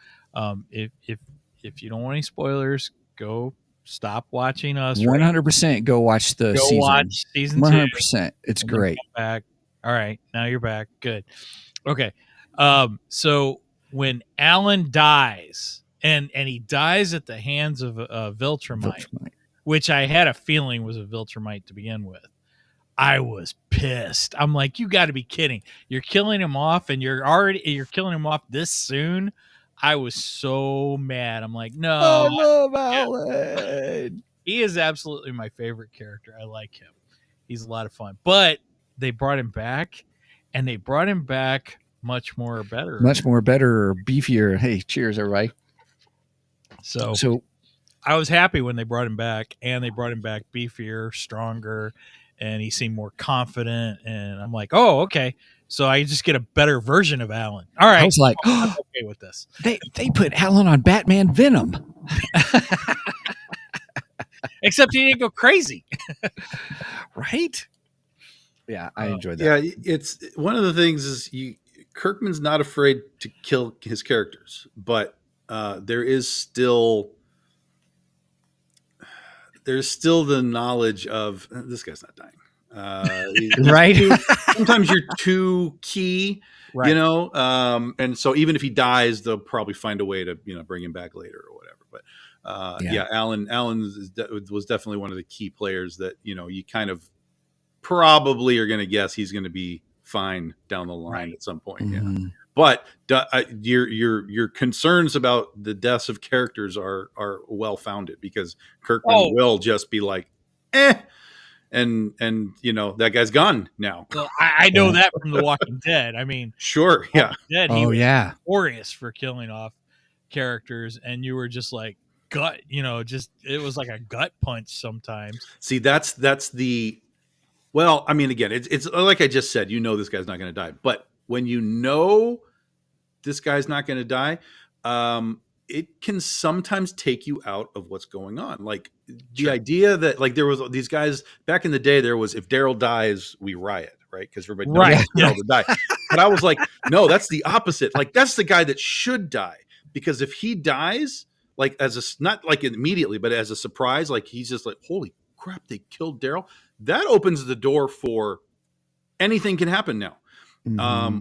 if you don't want any spoilers, go stop watching us. 100% go watch the season. Watch season 100%. It's great. Back. All right, now you're back. Good. Okay. So when Alan dies, and he dies at the hands of Viltrumite, which I had a feeling was a Viltrumite to begin with, I was pissed. I'm like, you got to be kidding! You're killing him off, and you're killing him off this soon. I was so mad. I'm like, no. I love Alan. He is absolutely my favorite character. I like him. He's a lot of fun. But they brought him back, and they brought him back much more better, beefier. Hey, cheers, everybody. So I was happy when they brought him back, and they brought him back beefier, stronger, and he seemed more confident. And I'm like, oh, okay. So I just get a better version of Alan. All right. I was like, I'm okay with this. They put Alan on Batman Venom. Except he didn't go crazy. Right? Yeah, I enjoyed that. Yeah, it's one of the things is Kirkman's not afraid to kill his characters, but there's still the knowledge of this guy's not dying. Right. Sometimes you're too key, right. And so even if he dies, they'll probably find a way to, bring him back later or whatever. But Alan was definitely one of the key players that, you kind of probably are going to guess he's going to be fine down the line at some point. Mm-hmm. Yeah. But your concerns about the deaths of characters are well founded, because Kirkman will just be like, and that guy's gone now. Well, I know that from The Walking Dead. I mean, sure, yeah. Dead, he was notorious for killing off characters, and you were just like gut. It was like a gut punch sometimes. See, that's the. Well, I mean, again, it's like I just said. This guy's not going to die, but when this guy's not going to die, it can sometimes take you out of what's going on. Like the Sure. idea that like there was these guys back in the day, there was if Daryl dies, we riot, right? Because everybody Right, wants yeah. Daryl to die. But I was like, no, that's the opposite. Like that's the guy that should die. Because if he dies, like as a not like immediately, but as a surprise, like he's just like, holy crap, they killed Daryl. That opens the door for anything can happen now.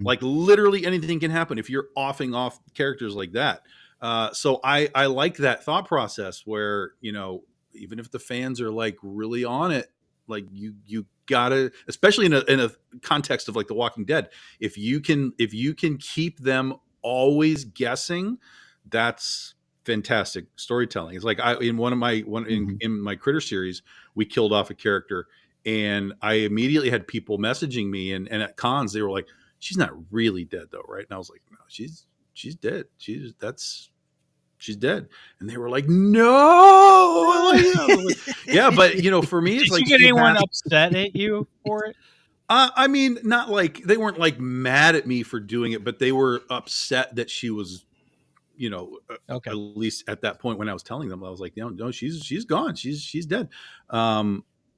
Like literally anything can happen if you're offing off characters like that. So I like that thought process where, you know, even if the fans are like really on it, like you gotta, especially in a context of like The Walking Dead, if you can keep them always guessing, that's fantastic storytelling. It's like in my Critter series, we killed off a character, and I immediately had people messaging me, and at cons they were like, she's not really dead though, right? And I was like, no, she's dead. She's dead. And they were like, no. Yeah, but you know, for me, it's Did like, you get anyone upset at you for it? I mean, not like they weren't like mad at me for doing it, but they were upset that she was, you know, Okay. at least at that point when I was telling them, I was like, no, she's gone. She's dead.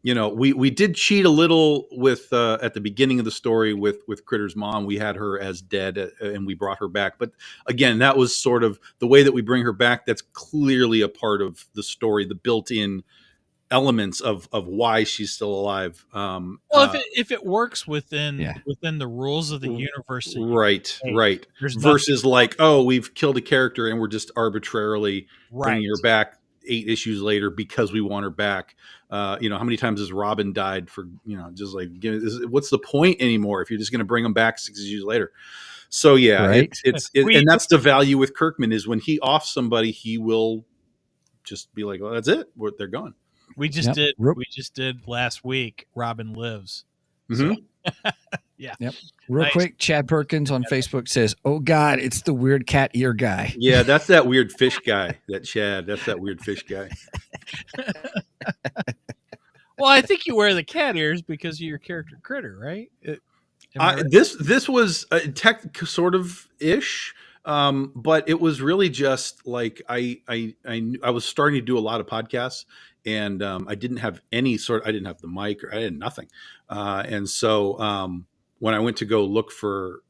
You know, we did cheat a little with at the beginning of the story with Critter's mom. We had her as dead, and we brought her back. But again, that was sort of the way that we bring her back. That's clearly a part of the story, the built-in elements of why she's still alive. Well, if it works within the rules of the universe, right. There's Versus like, oh, we've killed a character and we're just arbitrarily bringing her Right. back 8 issues later because we want her back. You know, how many times has Robin died for, you know, just like, what's the point anymore if you're just going to bring them back 6 issues later? So yeah, Right. and that's the value with Kirkman is when he offs somebody, he will just be like, well, that's it. They're gone. We just Yep. did. Real- We just did last week. Robin Lives. Mhm. Yeah. Yep. Real Nice. quick, Chad Perkins on Facebook says, "Oh God, it's the weird cat ear guy." Yeah, that's that weird fish guy, that Chad. That's that weird fish guy. Well, I think you wear the cat ears because of your character Critter, right? Am I right? This was tech sort of ish, but it was really just like I was starting to do a lot of podcasts, and I didn't have I didn't have the mic, or I had nothing, and so when I went to go look for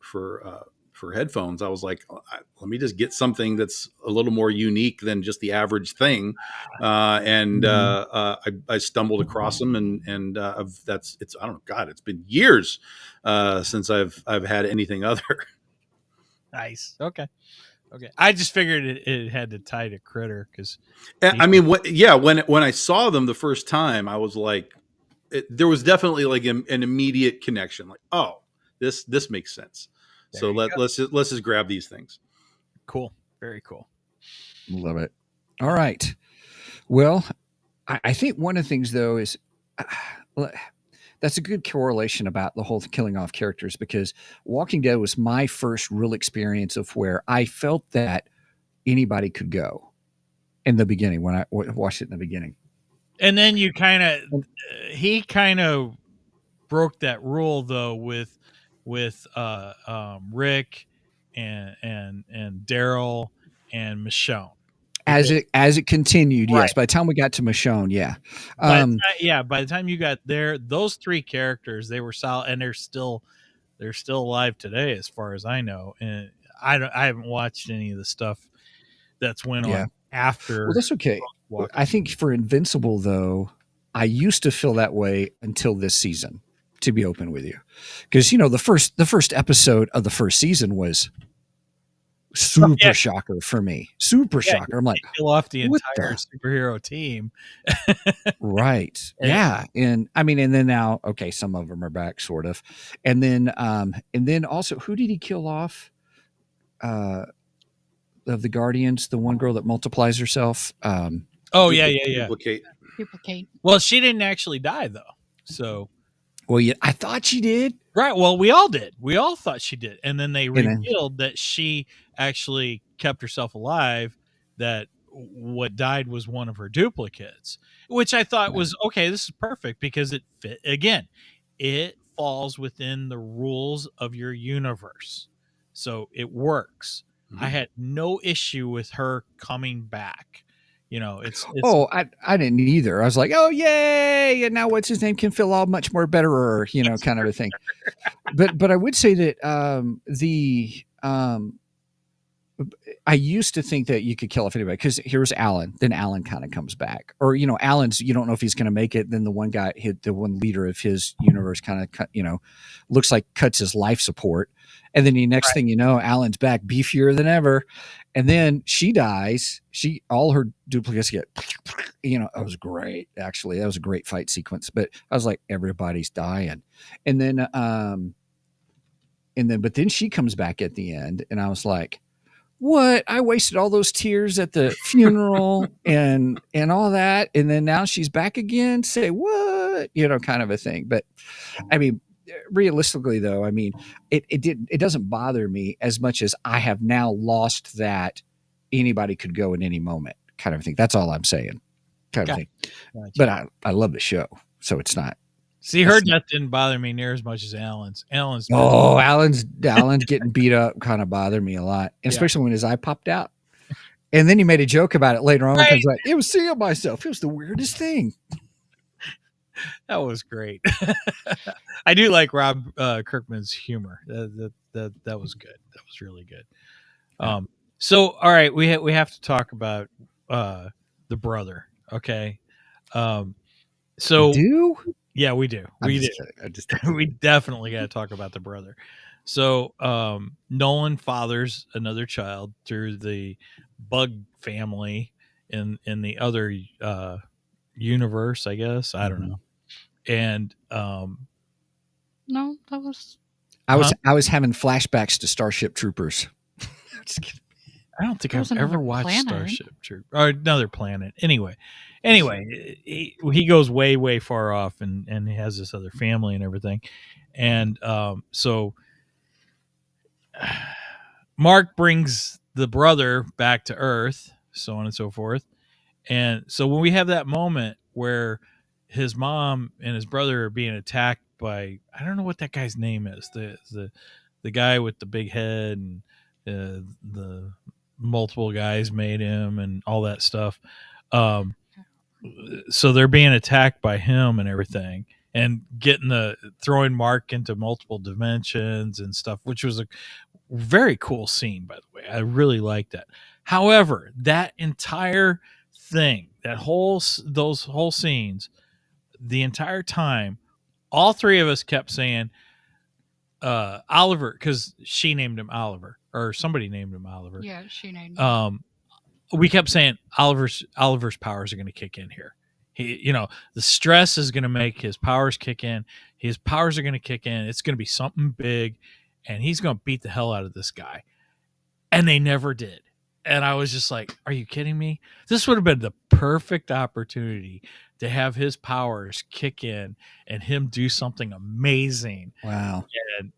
headphones, I was like, let me just get something that's a little more unique than just the average thing, and I stumbled across them, and I don't know, God, it's been years since I've had anything other. Nice. Okay. I just figured it had to tie to Critter because I mean, when I saw them the first time, I was like, there was definitely like an immediate connection. Like, oh, this makes sense. So let's just grab these things. Cool. Very cool. Love it. All right. Well, I think one of the things though is that's a good correlation about the whole killing off characters, because Walking Dead was my first real experience of where I felt that anybody could go in the beginning when I watched it in the beginning. And then he kind of broke that rule though with Rick and Daryl and Michonne. As it continued, Right. yes. By the time we got to Michonne, yeah. By the time you got there, those 3 characters, they were solid, and they're still alive today, as far as I know. And I haven't watched any of the stuff that's went on after. Well, that's okay. I think for Invincible, though, I used to feel that way until this season, to be open with you, because you know the first episode of the first season was super shocker for me. Super shocker. I'm like, kill off the what entire superhero team. Right. Yeah. And I mean, and then now, okay, some of them are back, sort of. And then also, who did he kill off? Of the Guardians, the one girl that multiplies herself. Duplicate. Duplicate. Well, she didn't actually die though. So, well, yeah, I thought she did. Right. Well, we all did. We all thought she did, and then they revealed that she actually kept herself alive. That what died was one of her duplicates, which I thought was okay. This is perfect because it fit. Again, it falls within the rules of your universe, so it works. I had no issue with her coming back. You know, it's Oh, I didn't either. I was like, oh yay! And now what's his name can feel all much more better, you know, kind of a thing. But I would say that I used to think that you could kill off anybody because here's Alan. Then Alan kind of comes back, or you know, Alan's you don't know if he's going to make it. Then the one guy, the one leader of his universe, kind of you know, looks like cuts his life support, and then the next thing you know, Alan's back beefier than ever, and then she dies. All her duplicates get, you know, it was great. Actually, that was a great fight sequence. But I was like, everybody's dying, and then but then she comes back at the end, and I was like, what? I wasted all those tears at the funeral and all that, and then now she's back again. Say what? You know, kind of a thing. But I mean, realistically, though, I mean, it doesn't bother me as much as I have now lost that anybody could go in any moment, kind of thing. That's all I'm saying, kind of thing. Gotcha. But I love the show, so it's not. See, her death didn't bother me near as much as Alan's. Alan's getting beat up kind of bothered me a lot, especially when his eye popped out. And then he made a joke about it later on. Right. Like, it was seeing myself. It was the weirdest thing. That was great. I do like Rob Kirkman's humor. That was good. That was really good. So, all right, we have to talk about the brother. Okay. So. Do? Yeah, we do. We definitely got to talk about the brother. So Nolan fathers another child through the Bug family in the other universe, I guess. I don't know. And no, that was I was having flashbacks to Starship Troopers. Just kidding. I don't think I've ever watched Starship Troopers or another planet. Anyway, he goes way far off, and he has this other family and everything, and so Mark brings the brother back to Earth, so on and so forth, and so when we have that moment where his mom and his brother are being attacked by, I don't know what that guy's name is, the guy with the big head and the multiple guys made him and all that stuff. So they're being attacked by him and everything, and throwing Mark into multiple dimensions and stuff, which was a very cool scene, by the way. I really liked that. However, that entire thing, those whole scenes, the entire time, all three of us kept saying, Oliver, because she named him Oliver, or somebody named him Oliver. Yeah, she named him. We kept saying Oliver's powers are going to kick in here. The stress is going to make his powers kick in. His powers are going to kick in. It's going to be something big, and he's going to beat the hell out of this guy. And they never did. And I was just like, are you kidding me? This would have been the perfect opportunity to have his powers kick in and him do something amazing. Wow. And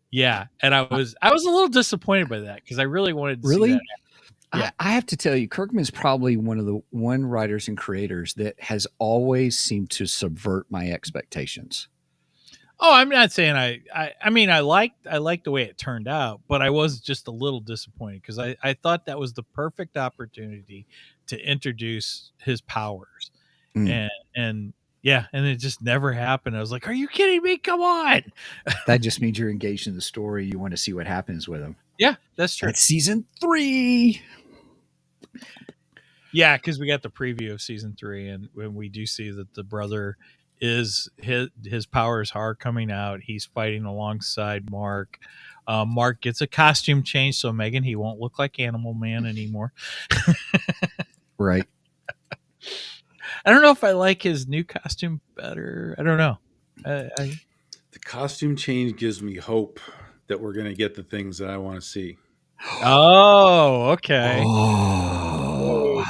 I was a little disappointed by that, because I really wanted to see that. Yeah. I have to tell you, Kirkman's probably one of the writers and creators that has always seemed to subvert my expectations. Oh, I'm not saying I mean, I liked the way it turned out, but I was just a little disappointed, because I thought that was the perfect opportunity to introduce his powers. And it just never happened. I was like, are you kidding me? Come on. That just means you're engaged in the story. You want to see what happens with him. Yeah, that's true. It's season 3. Yeah, because we got the preview of season 3, and when we do see that the brother is his powers are coming out. He's fighting alongside Mark. Mark gets a costume change, so Megan, he won't look like Animal Man anymore. Right. I don't know if I like his new costume better. I don't know. The costume change gives me hope that we're going to get the things that I want to see. Oh, okay. Oh.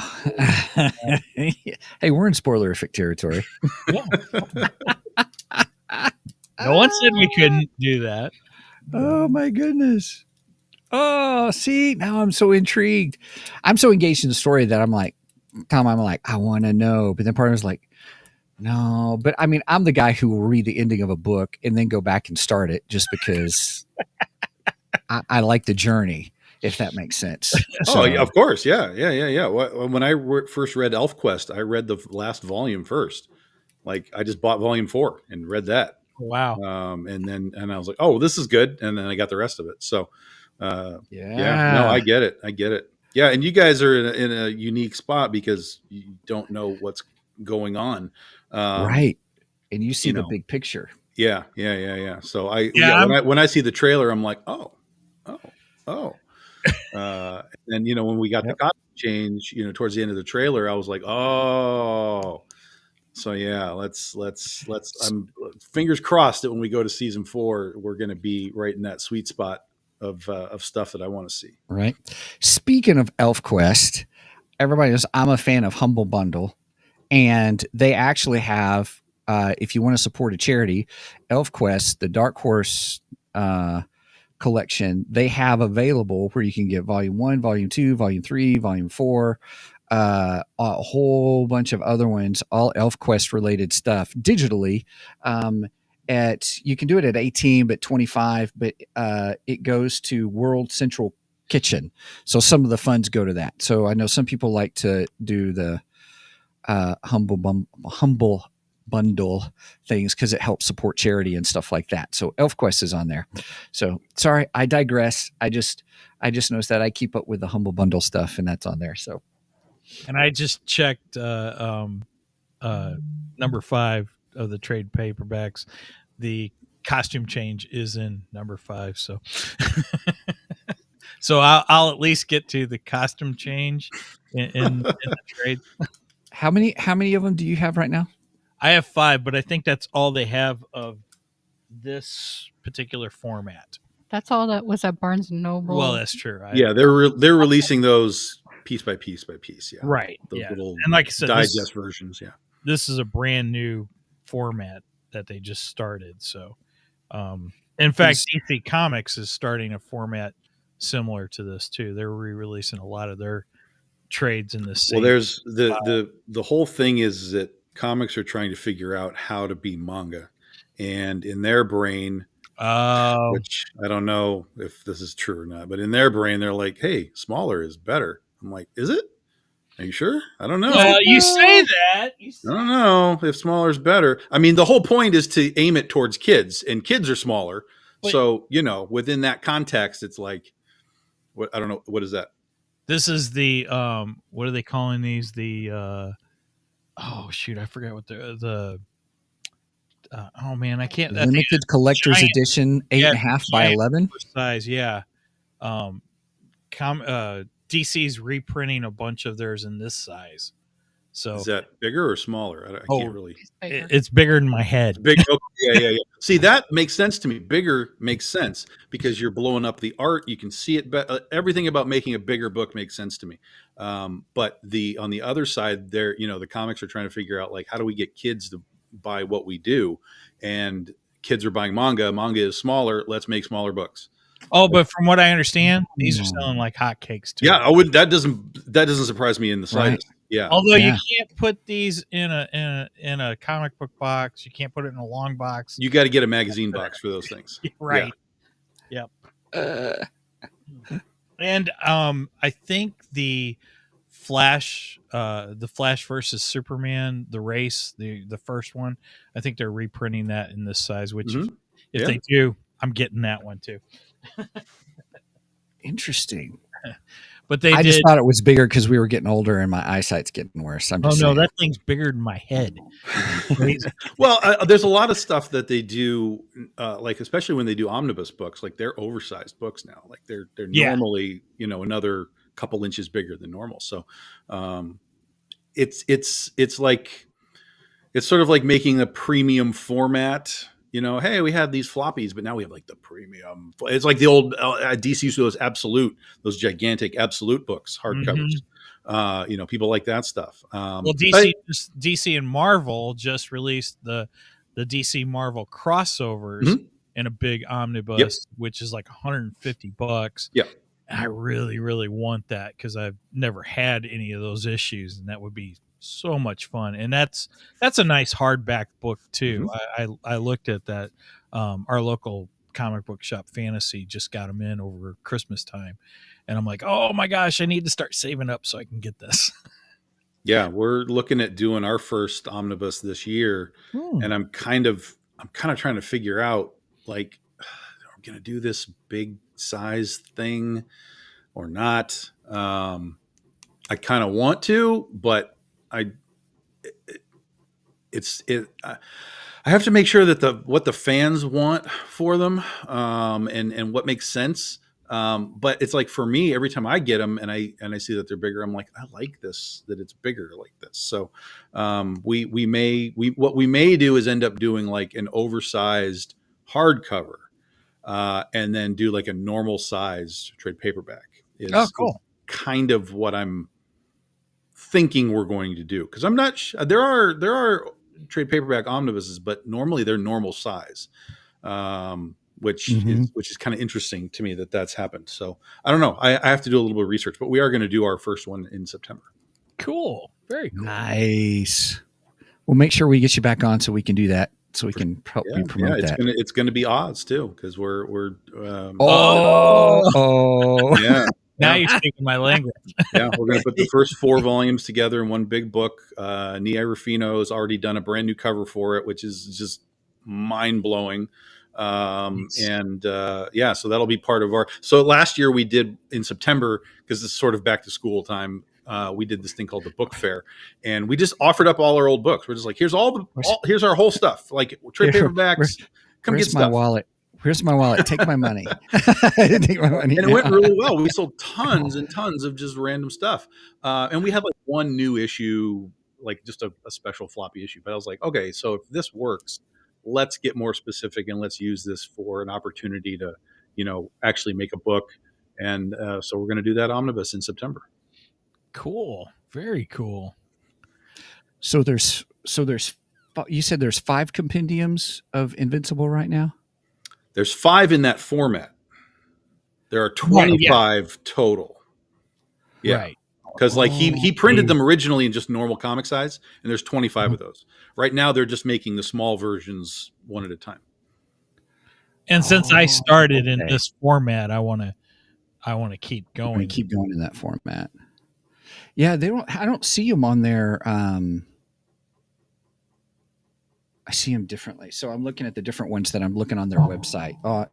Hey, we're in spoilerific territory. No one said we couldn't do that. Oh my goodness. Oh, see, now I'm so intrigued. I'm so engaged in the story that I'm like, Tom, I want to know. But then part of me is like, no. But I mean, I'm the guy who will read the ending of a book and then go back and start it just because I like the journey. if that makes sense. Oh, yeah, of course. Yeah. When I first read ElfQuest, I read the last volume first. Like I just bought volume 4 and read that. Wow. And I was like, oh, this is good. And then I got the rest of it. So, no, I get it. Yeah. And you guys are in a unique spot because you don't know what's going on. Right. And you see the big picture. Yeah. So when I see the trailer, I'm like, oh. And when we got the costume change, towards the end of the trailer, I was like, oh. So yeah, let's. I'm fingers crossed that when we go to season 4, we're going to be right in that sweet spot of stuff that I want to see. Right. Speaking of ElfQuest, everybody knows I'm a fan of Humble Bundle, and they actually have, if you want to support a charity, ElfQuest, the Dark Horse collection, they have available where you can get Volume 1, Volume 2, Volume 3, Volume 4. A whole bunch of other ones, all ElfQuest related stuff digitally. You can do it at 18, but 25, but it goes to World Central Kitchen. So some of the funds go to that. So I know some people like to do the humble bundle things because it helps support charity and stuff like that. So ElfQuest is on there. So sorry, I digress. I just noticed that I keep up with the Humble Bundle stuff, and that's on there. So. And I just checked number 5 of the trade paperbacks. The costume change is in number 5. So, so I'll at least get to the costume change in the trade. How many of them do you have right now? I have 5, but I think that's all they have of this particular format. That's all that was at Barnes and Noble. Well, that's true. They're releasing those piece by piece by piece. Yeah. Right. Those little and like I said, digest versions. Yeah. This is a brand new format that they just started. So, in fact, DC Comics is starting a format similar to this too. They're re-releasing a lot of their trades in this. Well, there's the whole thing is that comics are trying to figure out how to be manga, and in their brain, which I don't know if this is true or not, but in their brain, they're like, "Hey, smaller is better." I'm like, "Is it? Are you sure?" I don't know. Well, you say that. I don't know if smaller is better. I mean, the whole point is to aim it towards kids, and kids are smaller. Wait. So, within that context, it's like, what? I don't know. What is that? This is the what are they calling these? The oh shoot, I forgot what the oh man, I can't. Limited collector's edition, 8.5 by 11 size. Yeah. DC's reprinting a bunch of theirs in this size. So is that bigger or smaller? I can't really. It's bigger than my head. Big. Okay, yeah. See, that makes sense to me. Bigger makes sense because you're blowing up the art. You can see it. Everything about making a bigger book makes sense to me. But on the other side, there, the comics are trying to figure out like how do we get kids to buy what we do, and kids are buying manga. Manga is smaller. Let's make smaller books. Oh, but from what I understand, these are selling like hotcakes too. Yeah, I would. That doesn't surprise me in the slightest. Right. Yeah. Although you can't put these in a comic book box, you can't put it in a long box. You got to get a magazine box for those things. Right. Yeah. Yep. And I think the Flash versus Superman, the race, the first one, I think they're reprinting that in this size. Which, if they do, I'm getting that one too. Interesting. But I just thought it was bigger because we were getting older and my eyesight's getting worse. I'm just saying. That thing's bigger than my head. Well, there's a lot of stuff that they do, like especially when they do omnibus books, like they're oversized books now. Like they're normally another couple inches bigger than normal. So it's like it's sort of like making a premium format. Hey, we have these floppies, but now we have like the premium. It's like the old DC used to do those gigantic absolute books, hardcovers. People like that stuff. Well, DC and Marvel just released the DC Marvel crossovers in a big omnibus, which is like $150. Yeah, I really, really want that because I've never had any of those issues, and that would be so much fun. And that's a nice hardback book too. I looked at that. Our local comic book shop, Fantasy, just got them in over Christmas time, and I'm like, oh my gosh, I need to start saving up so I can get this. Yeah, we're looking at doing our first omnibus this year, and I'm kind of trying to figure out, like, are we going to do this big size thing or not? I kind of want to, but I have to make sure that what the fans want for them, and what makes sense. But it's like, for me, every time I get them and I see that they're bigger, I'm like, I like this, that it's bigger like this. So what we may do is end up doing like an oversized hardcover, and then do like a normal size trade paperback. Oh, cool. Kind of what I'm thinking we're going to do, because I'm not there are trade paperback omnibuses, but normally they're normal size, which is kind of interesting to me that that's happened. So I don't know. I have to do a little bit of research, but we are going to do our first one in September. Cool. Very cool. Nice. We'll make sure we get you back on so we can do that. So we can help you promote that. It's going to be Oz too, because we're yeah. Now you're speaking my language. Yeah, we're going to put the first 4 volumes together in one big book. Nia Ruffino has already done a brand new cover for it, which is just mind blowing. So that'll be part of our. So last year we did in September, because it's sort of back to school time. We did this thing called the book fair, and we just offered up all our old books. We're just like, here's here's our whole stuff, like trade paperbacks. Come get stuff. Wallet. Here's my wallet. Take my money. Take my money. And it went really well. We sold tons and tons of just random stuff. And we had like one new issue, like just a special floppy issue. But I was like, okay, so if this works, let's get more specific and let's use this for an opportunity to, actually make a book. And so we're going to do that omnibus in September. Cool. Very cool. So there's you said there's 5 compendiums of Invincible right now? There's 5 in that format. There are 25 total. Yeah. Right. Because like he printed them originally in just normal comic size, and there's 25 of those. Right now they're just making the small versions one at a time. And since I started in this format, I want to keep going. Keep going in that format. Yeah, I don't see them on there. I see them differently. So I'm looking at the different ones that I'm looking on their website on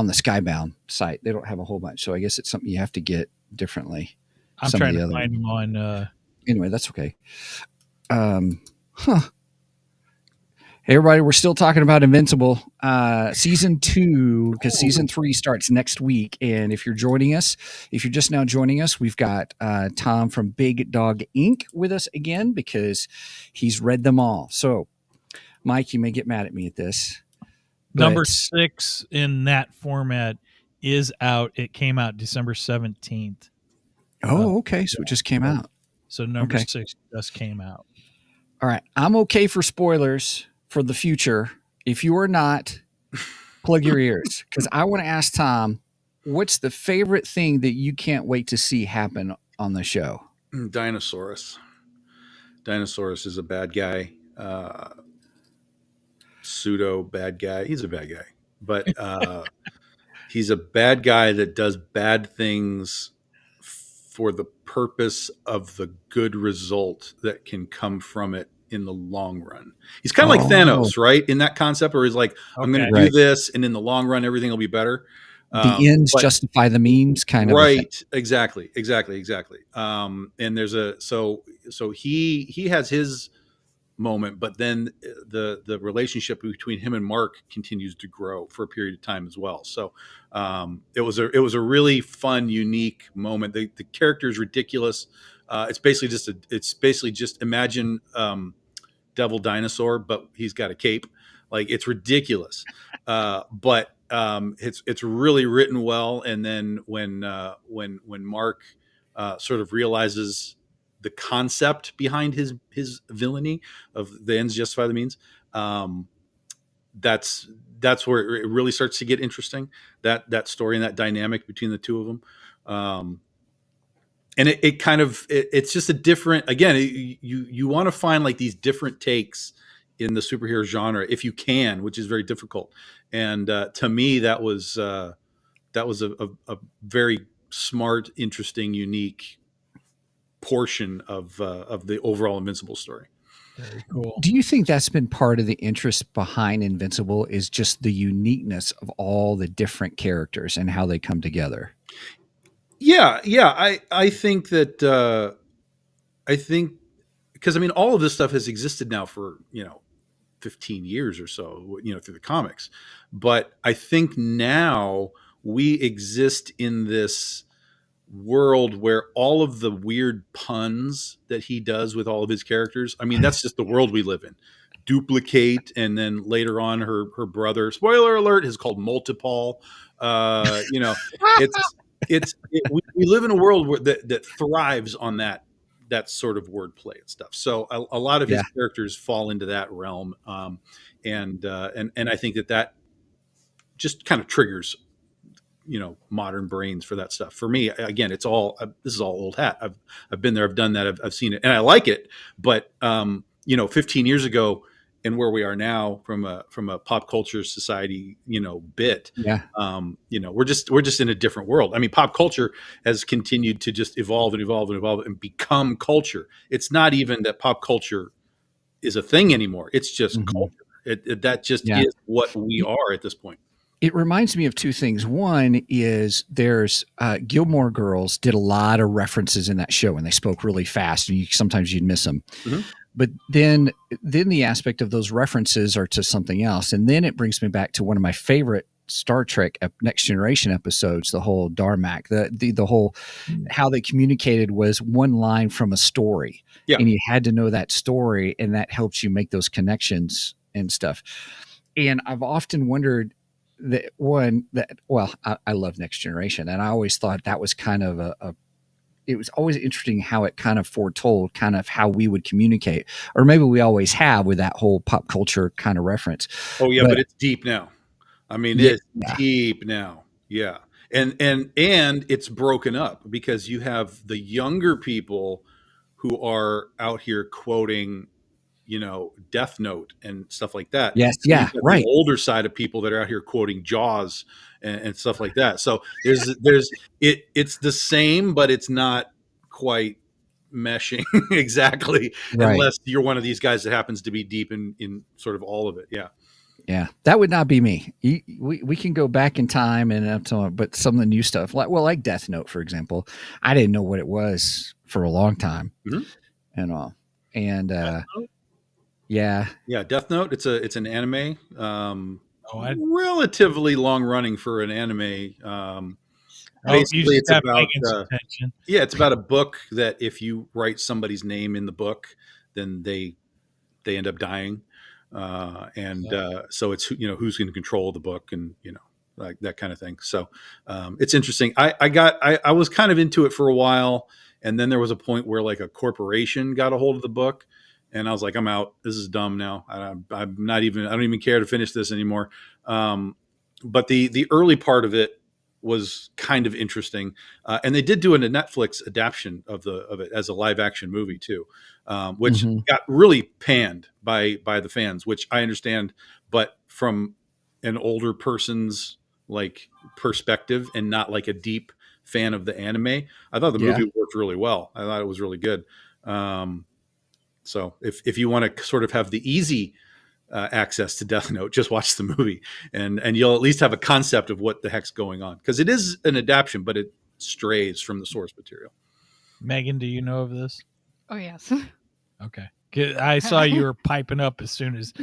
the Skybound site. They don't have a whole bunch. So I guess it's something you have to get differently. I'm trying to find them on. Anyway, that's okay. Hey, everybody, we're still talking about Invincible season 2, because season 3 starts next week. And if you're just now joining us, we've got Tom from Big Dog Inc. with us again, because he's read them all. So, Mike, you may get mad at me at this. Number 6 in that format is out. It came out December 17th. Oh, okay. So it just came out. So number 6 just came out. All right. I'm okay for spoilers for the future. If you are not, plug your ears, because I want to ask Tom, what's the favorite thing that you can't wait to see happen on the show? Dinosaurus. Dinosaurus is a bad guy. Pseudo bad guy. He's a bad guy, but he's a bad guy that does bad things for the purpose of the good result that can come from it in the long run. He's kind of like Thanos, right? In that concept, where he's like, I'm going to do this, and in the long run, everything will be better. The ends justify the means, kind of. Right. Exactly. And there's so he has his moment, but then the relationship between him and Mark continues to grow for a period of time as well. So it was a really fun, unique moment. The character is ridiculous. It's basically just imagine Devil Dinosaur, but he's got a cape. Like, it's ridiculous. But it's really written well. And then when Mark sort of realizes the concept behind his villainy of the ends justify the means, that's where it really starts to get interesting. That story and that dynamic between the two of them. And it's just a different, again, you want to find like these different takes in the superhero genre if you can, which is very difficult. And to me, that was that was a very smart, interesting, unique portion of the overall Invincible story. Very cool. Do you think that's been part of the interest behind Invincible, is just the uniqueness of all the different characters and how they come together? Yeah. I think that I think because I mean all of this stuff has existed now for 15 years or so, through the comics. But I think now we exist in this world where all of the weird puns that he does with all of his characters, I mean, that's just the world we live in. Duplicate, and then later on her brother, spoiler alert, is called Multipole. We live in a world where that thrives on that sort of wordplay and stuff. So a lot of his characters fall into that realm, and I think that just kind of triggers modern brains for that stuff. For me, again, this is all old hat. I've been there, I've done that, I've seen it, and I like it. But 15 years ago, and where we are now from a pop culture society, bit, we're just in a different world. I mean, pop culture has continued to just evolve and evolve and evolve and become culture. It's not even that pop culture is a thing anymore. It's just culture. That just is what we are at this point. It reminds me of two things. One is there's Gilmore Girls did a lot of references in that show, and they spoke really fast, and sometimes you'd miss them. Mm-hmm. But then the aspect of those references are to something else, and then it brings me back to one of my favorite Star Trek Next Generation episodes, the whole Darmak, the whole how they communicated was one line from a story, and you had to know that story, and that helps you make those connections and stuff. And I've often wondered. I love Next Generation, and I always thought that was kind of it was always interesting how it kind of foretold kind of how we would communicate, or maybe we always have with that whole pop culture kind of reference. Oh yeah, but it's deep now. I mean, it's deep now. Yeah. And it's broken up because you have the younger people who are out here quoting Death Note and stuff like that. Yes, yeah, right. The older side of people that are out here quoting Jaws and stuff like that. So it's the same, but it's not quite meshing exactly, right, unless you're one of these guys that happens to be deep in sort of all of it. Yeah, that would not be me. We can go back in time and but some of the new stuff, like Death Note, for example, I didn't know what it was for a long time, and all, and Death Note. It's an anime. Relatively long running for an anime. Basically, it's about it's about a book that if you write somebody's name in the book, then they end up dying, so it's who's going to control the book and like that kind of thing. So it's interesting. I was kind of into it for a while, and then there was a point where like a corporation got a hold of the book. And I was like, I'm out. This is dumb now. I don't even care to finish this anymore. But the early part of it was kind of interesting. And they did do a Netflix adaptation of it as a live action movie too, which got really panned by the fans, which I understand, but from an older person's like perspective and not like a deep fan of the anime, I thought the movie worked really well. I thought it was really good. So if you want to sort of have the easy access to Death Note, just watch the movie and you'll at least have a concept of what the heck's going on. Because it is an adaptation, but it strays from the source material. Megan, do you know of this? Oh, yes. Okay. I saw you were piping up as soon as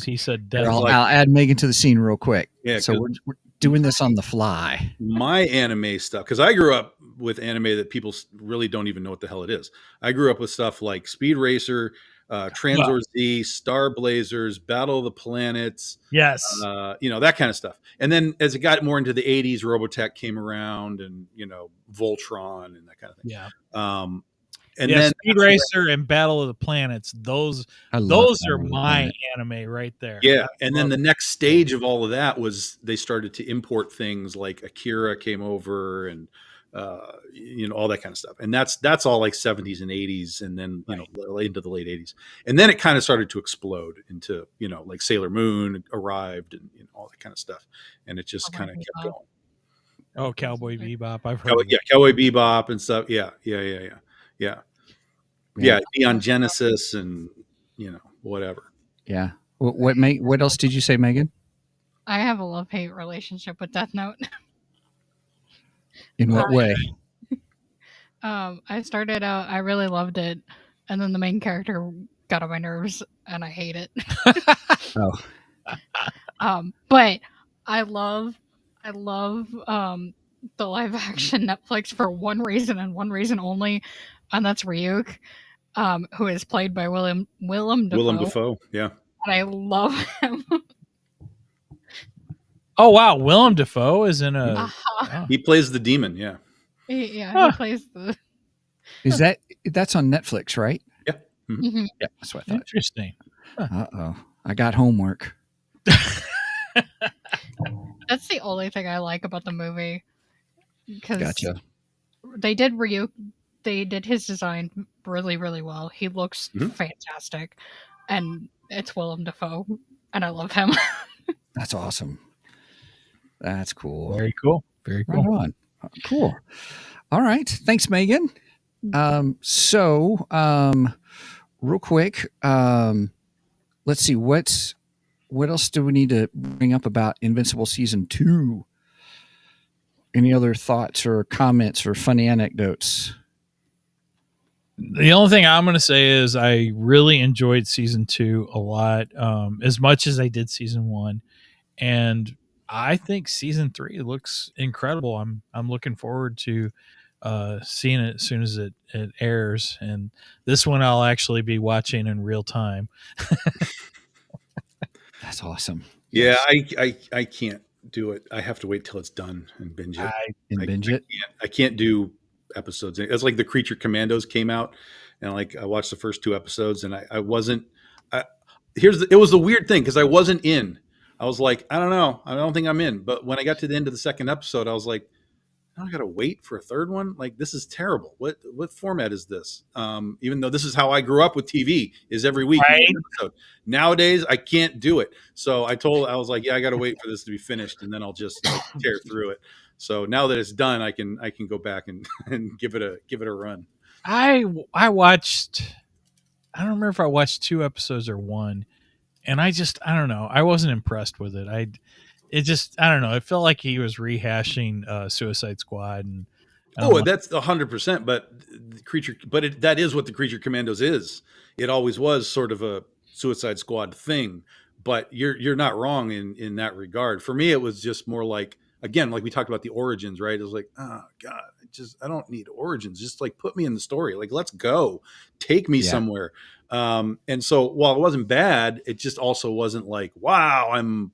he said Death Note. I'll add Megan to the scene real quick. Yeah, so we're doing this on the fly. My anime stuff, because I grew up with anime that people really don't even know what the hell it is. I grew up with stuff like Speed Racer, Transor Z, Star Blazers, Battle of the Planets. Yes. That kind of stuff. And then as it got more into the 80s, Robotech came around and, Voltron and that kind of thing. Yeah. And then Speed Racer and Battle of the Planets, those are my anime right there. Yeah. And then the next stage of all of that was they started to import things like Akira came over and all that kind of stuff. And that's all like 70s and 80s and then into the late 80s. And then it kind of started to explode into like Sailor Moon arrived and all that kind of stuff. And it just kind of kept going. Oh, Cowboy Bebop. I've heard. Of Yeah, Cowboy Bebop and stuff. Yeah. Neon Genesis and whatever. Yeah. What else did you say, Megan? I have a love-hate relationship with Death Note. In what way? I started out, I really loved it, and then the main character got on my nerves, and I hate it. But I love the live-action Netflix for one reason and one reason only, and that's Ryuk, who is played by Willem Dafoe. Yeah. And I love him. Oh wow, Willem Dafoe is in a. Uh-huh. He plays the demon. Yeah. He plays the. Is that's on Netflix, right? Yeah. Mhm. Yeah, that's what I thought. Interesting. Uh-oh. I got homework. That's the only thing I like about the movie. Because Gotcha. they did Ryuk. They did his design really, really well. He looks fantastic. And it's Willem Dafoe. And I love him. That's awesome. That's cool. Very cool. Very cool. Right on. Cool. All right. Thanks, Megan. So, real quick, let's see what else do we need to bring up about Invincible season 2? Any other thoughts or comments or funny anecdotes? The only thing I'm going to say is I really enjoyed season 2 a lot, as much as I did season 1, and I think season 3 looks incredible. I'm looking forward to seeing it as soon as it airs, and this one I'll actually be watching in real time. That's awesome. Yeah, I can't do it. I have to wait till it's done and binge it. I can't do episodes. It's like the Creature Commandos came out, and I watched the first 2 episodes, and I wasn't. It was the weird thing because I wasn't in. I was like, I don't know. I don't think I'm in. But when I got to the end of the second episode, I was like, I got to wait for a third one. Like, this is terrible. What format is this? Even though this is how I grew up with TV, is every week. Right. Episode. Nowadays, I can't do it. So I was like, yeah, I got to wait for this to be finished, and then I'll just tear through it. So now that it's done, I can go back and give it a run. I watched. I don't remember if I watched 2 episodes or 1. And I don't know. I wasn't impressed with it. I don't know. It felt like he was rehashing Suicide Squad. And that's 100%. But that is what the Creature Commandos is. It always was sort of a Suicide Squad thing. But you're not wrong in that regard. For me, it was just more like, again, like we talked about the origins, right? It was like, oh God, I don't need origins. Just like put me in the story. Like, let's go, take me somewhere. And so while it wasn't bad, it just also wasn't like, wow, I'm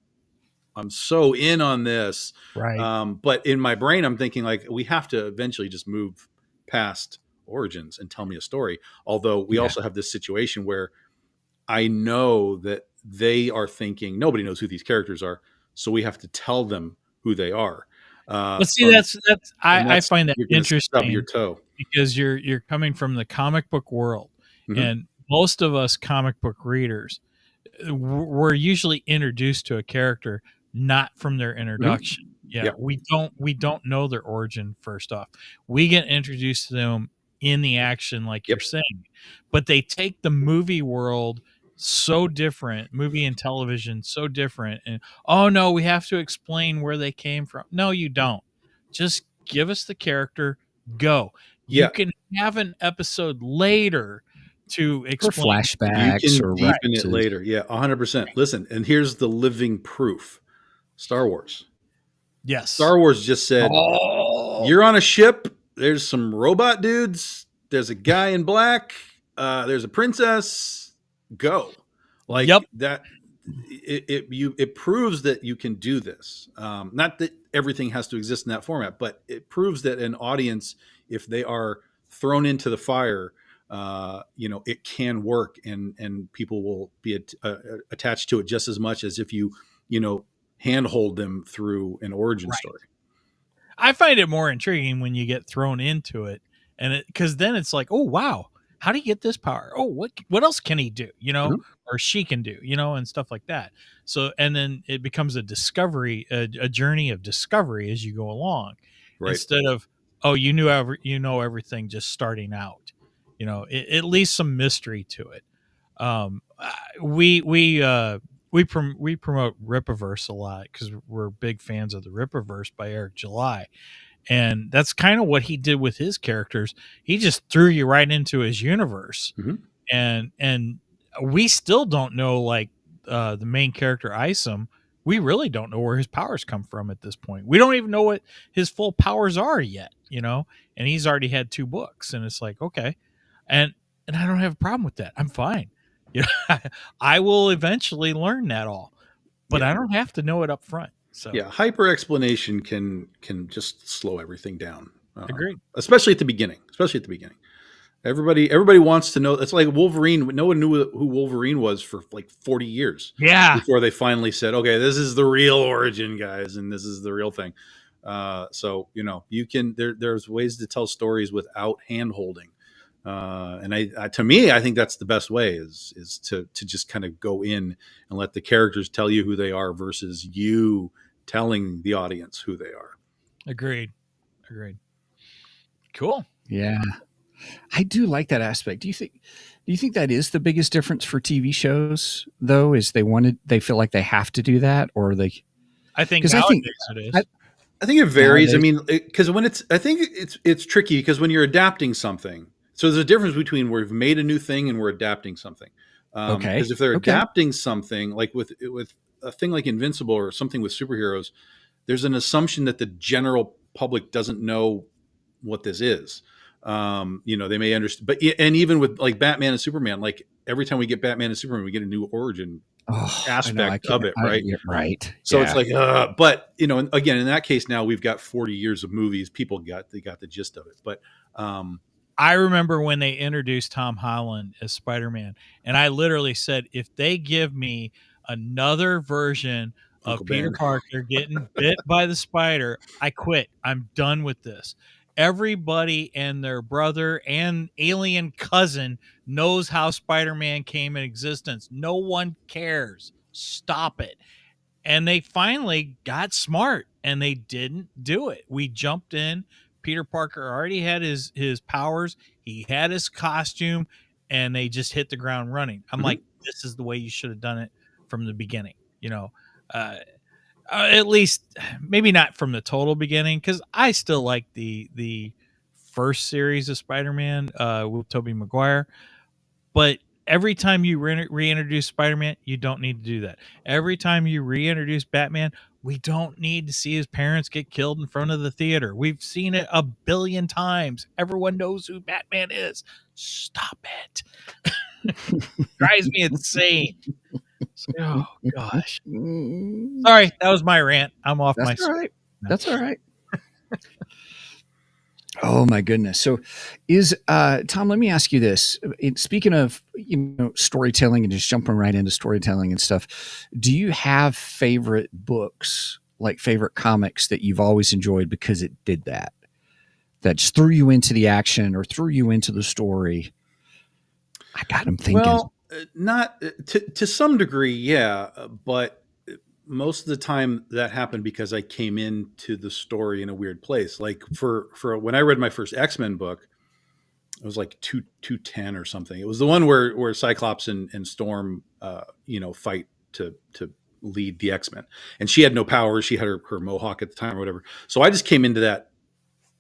so in on this. Right. But in my brain, I'm thinking like, we have to eventually just move past origins and tell me a story. Although we also have this situation where I know that they are thinking nobody knows who these characters are. So we have to tell them who they are. But see, I find that interesting. Stub your toe. Because you're coming from the comic book world, and most of us comic book readers, we're usually introduced to a character not from their introduction. We don't know their origin. First off, we get introduced to them in the action, like you're saying, but they take the movie world so different, movie and television so different, and oh no, we have to explain where they came from. No, you don't. Just give us the character. Go. You can have an episode later to explain or flashbacks, you can or deepen it later. Yeah, 100%. Listen, and here's the living proof: Star Wars. Yes, Star Wars just said, "You're on a ship. There's some robot dudes. There's a guy in black. There's a princess. Go." Like that. It proves that you can do this. Not that everything has to exist in that format, but it proves that an audience, if they are thrown into the fire, it can work, and people will be attached to it just as much as if you handhold them through an origin story. I find it more intriguing when you get thrown into it, and because then it's like, oh wow, how do you get this power? Oh, what else can he do? Or she can do, and stuff like that. So, and then it becomes a discovery, a journey of discovery as you go along. Right. instead of, oh, you know everything just starting out. At least some mystery to it. Um, we promote Rippaverse a lot because we're big fans of the Rippaverse by Eric July, and that's kind of what he did with his characters. He just threw you right into his universe, Mm-hmm. and we still don't know, like, the main character Isom. We really don't know where his powers come from at this point. We don't even know what his full powers are yet, and he's already had 2 books, and it's like, okay, and I don't have a problem with that. I'm fine. I will eventually learn that all, but I don't have to know it up front. So yeah, hyper explanation can just slow everything down. Agreed. Especially at the beginning. Everybody wants to know. It's like Wolverine. No one knew who Wolverine was for like 40 years. Yeah. Before they finally said, okay, this is the real origin, guys, and this is the real thing. So you can there's ways to tell stories without hand holding. And to me, I think that's the best way is to just kind of go in and let the characters tell you who they are versus you telling the audience who they are. Agreed. Cool. Yeah. I do like that aspect. Do you think that is the biggest difference for TV shows though? Is they feel like they have to do that, or they? I think nowadays it is. I think it varies. Nowadays, I mean, because I think it's tricky because when you're adapting something, so there's a difference between we've made a new thing and we're adapting something. Okay. Because if they're adapting something like with a thing like Invincible or something with superheroes, there's an assumption that the general public doesn't know what this is. They may understand, and even with like Batman and Superman, like every time we get Batman and Superman, we get a new origin aspect of it, right? Right. So it's like, but again, in that case, now we've got 40 years of movies. People got the gist of it. But I remember when they introduced Tom Holland as Spider-Man, and I literally said, if they give me another version of Peter Parker getting bit by the spider, I quit. I'm done with this. Everybody and their brother and alien cousin knows how Spider-Man came in existence. No one cares. Stop it. And they finally got smart and they didn't do it. We jumped in. Peter Parker already had his powers. He had his costume, and they just hit the ground running. I'm like, this is the way you should have done it from the beginning. At least maybe not from the total beginning, because I still like the first series of Spider-Man with Tobey Maguire. But every time you reintroduce Spider-Man, you don't need to do that. Every time you reintroduce Batman, we don't need to see his parents get killed in front of the theater. We've seen it a billion times. Everyone knows who Batman is. Stop it. Drives me insane. Oh gosh. Sorry, that was my rant. I'm off. That's all right. That's all right. Oh my goodness. So is Tom, let me ask you this. Speaking of, storytelling and just jumping right into storytelling and stuff, do you have favorite books, like favorite comics that you've always enjoyed because it did that just threw you into the action or threw you into the story? I got him thinking. Well, not to some degree, yeah, but most of the time that happened because I came into the story in a weird place. Like for when I read my first X-Men book, it was like 210 or something. It was the one where Cyclops and Storm, fight to lead the X-Men, and she had no powers. She had her mohawk at the time or whatever. So I just came into that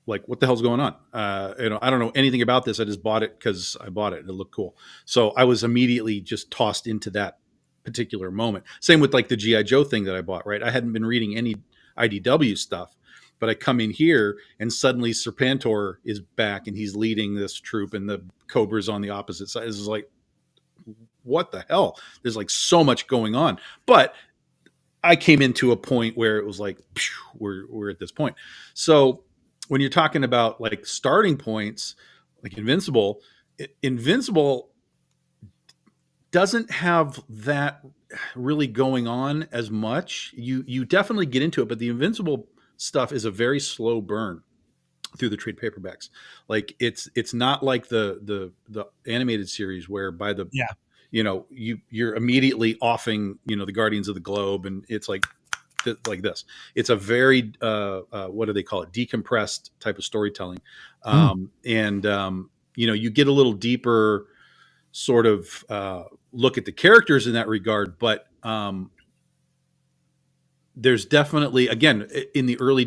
like, what the hell's going on? I don't know anything about this. I just bought it because I bought it. It looked cool. So I was immediately just tossed into that particular moment. Same with like the G.I. Joe thing that I bought, right? I hadn't been reading any IDW stuff, but I come in here and suddenly Serpentor is back and he's leading this troop and the Cobra's on the opposite side. This is like, what the hell? There's like so much going on. But I came into a point where it was like, we're at this point. So when you're talking about like starting points, like Invincible doesn't have that really going on as much. You definitely get into it, but the Invincible stuff is a very slow burn through the trade paperbacks. Like it's not like the animated series where by the you're immediately offing the Guardians of the Globe, and it's like like this. It's a very what do they call it? Decompressed type of storytelling, and you get a little deeper sort of look at the characters in that regard, but there's definitely, again, in the early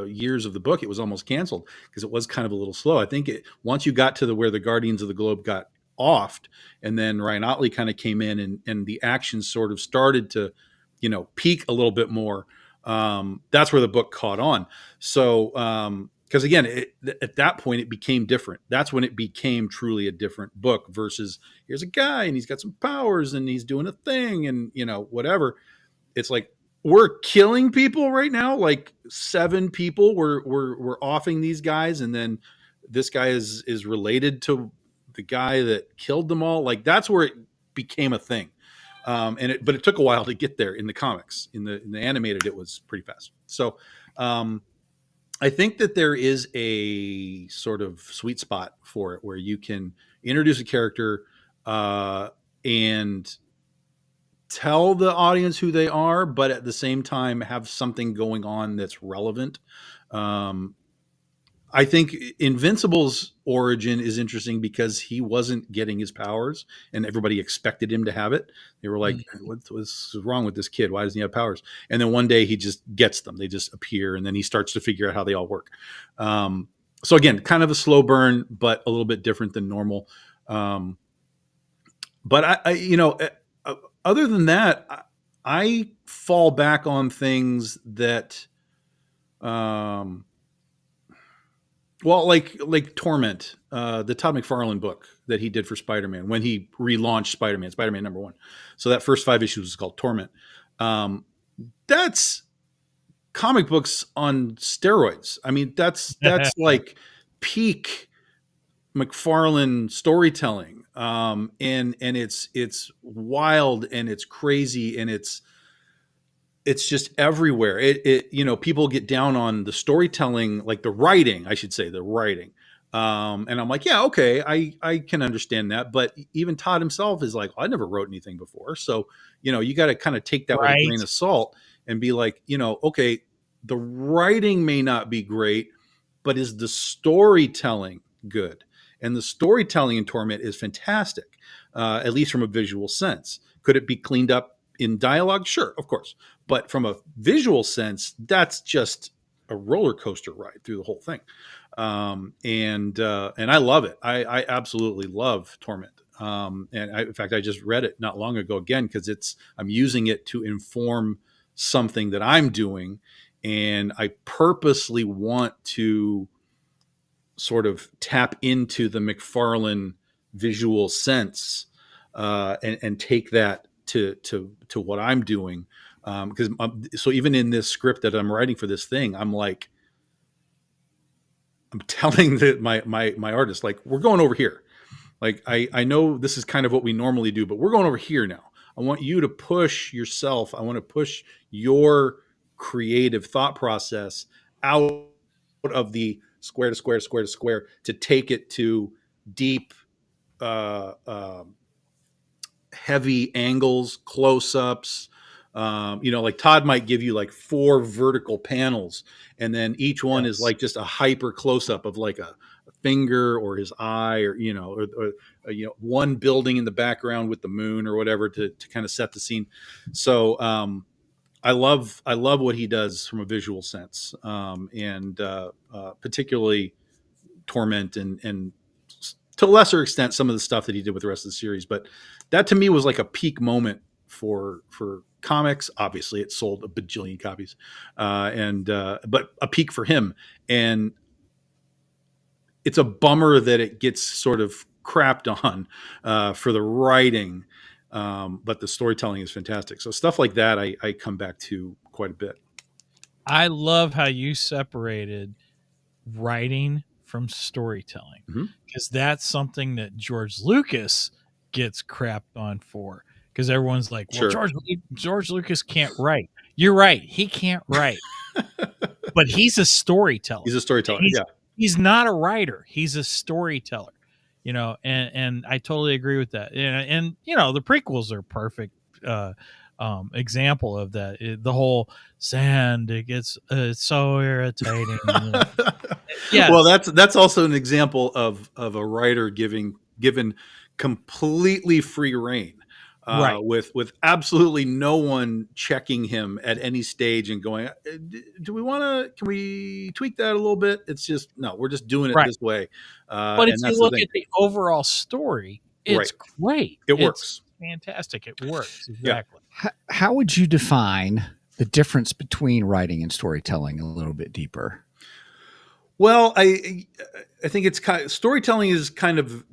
years of the book, it was almost canceled because it was kind of a little slow. I think once you got to where the Guardians of the Globe got offed, and then Ryan Otley kind of came in, and the action sort of started to, peak a little bit more. That's where the book caught on. So, because again, at that point it became different. That's when it became truly a different book versus here's a guy and he's got some powers and he's doing a thing and whatever. It's like we're killing people right now. Like 7 people we're offing these guys, and then this guy is related to the guy that killed them all. Like that's where it became a thing. But it took a while to get there in the comics. In the animated, it was pretty fast. So I think that there is a sort of sweet spot for it where you can introduce a character and tell the audience who they are, but at the same time have something going on that's relevant. I think Invincible's origin is interesting because he wasn't getting his powers and everybody expected him to have it. They were like, what's wrong with this kid? Why doesn't he have powers? And then one day he just gets them. They just appear, and then he starts to figure out how they all work. So again, kind of a slow burn, but a little bit different than normal. But other than that, I fall back on things that, like Torment, the Todd McFarlane book that he did for Spider-Man when he relaunched Spider-Man #1. So that first 5 issues is called Torment. That's comic books on steroids. I mean, that's like peak McFarlane storytelling. And it's wild and it's crazy and it's just everywhere. People get down on the storytelling, like the writing, I should say, the writing. And I'm like, yeah, okay, I can understand that. But even Todd himself is like, well, I never wrote anything before. So, you got to kind of take that with a grain of salt and be like, okay, the writing may not be great, but is the storytelling good? And the storytelling in Torment is fantastic, at least from a visual sense. Could it be cleaned up in dialogue? Sure, of course. But from a visual sense, that's just a roller coaster ride through the whole thing. And I love it. I absolutely love Torment. In fact, I just read it not long ago again because I'm using it to inform something that I'm doing, and I purposely want to sort of tap into the McFarlane visual sense and take that to what I'm doing. Because so even in this script that I'm writing for this thing, I'm like, I'm telling my artist, like, we're going over here. Like, I know this is kind of what we normally do, but we're going over here now. I want you to push yourself. I want to push your creative thought process out of the square to square to square to square to take it to deep, heavy angles, close-ups. Like Todd might give you like 4 vertical panels, and then each one is like just a hyper close-up of like a finger or his eye, or one building in the background with the moon or whatever to kind of set the scene. So I love what he does from a visual sense, and particularly Torment and to a lesser extent some of the stuff that he did with the rest of the series. But that to me was like a peak moment for comics. Obviously, it sold a bajillion copies, but a peak for him. And it's a bummer that it gets sort of crapped on for the writing. But the storytelling is fantastic. So stuff like that, I come back to quite a bit. I love how you separated writing from storytelling, because that's something that George Lucas gets crapped on for, because everyone's like, well, sure, George Lucas can't write. You're right. He can't write, but he's a storyteller. He's a storyteller. He's not a writer. He's a storyteller. And I totally agree with that. And the prequels are perfect example of that. The whole sand, it gets it's so irritating. Yeah. Well, that's also an example of a writer given completely free reign, Right. with absolutely no one checking him at any stage and going, do we want to? Can we tweak that a little bit? It's just no, we're just doing it Right. this way. But if And you that's the look thing. at the overall story, it's Right. great. It It's works. fantastic. It works. Exactly. How would you define the difference between writing and storytelling a little bit deeper? Well, I think it's storytelling is kind of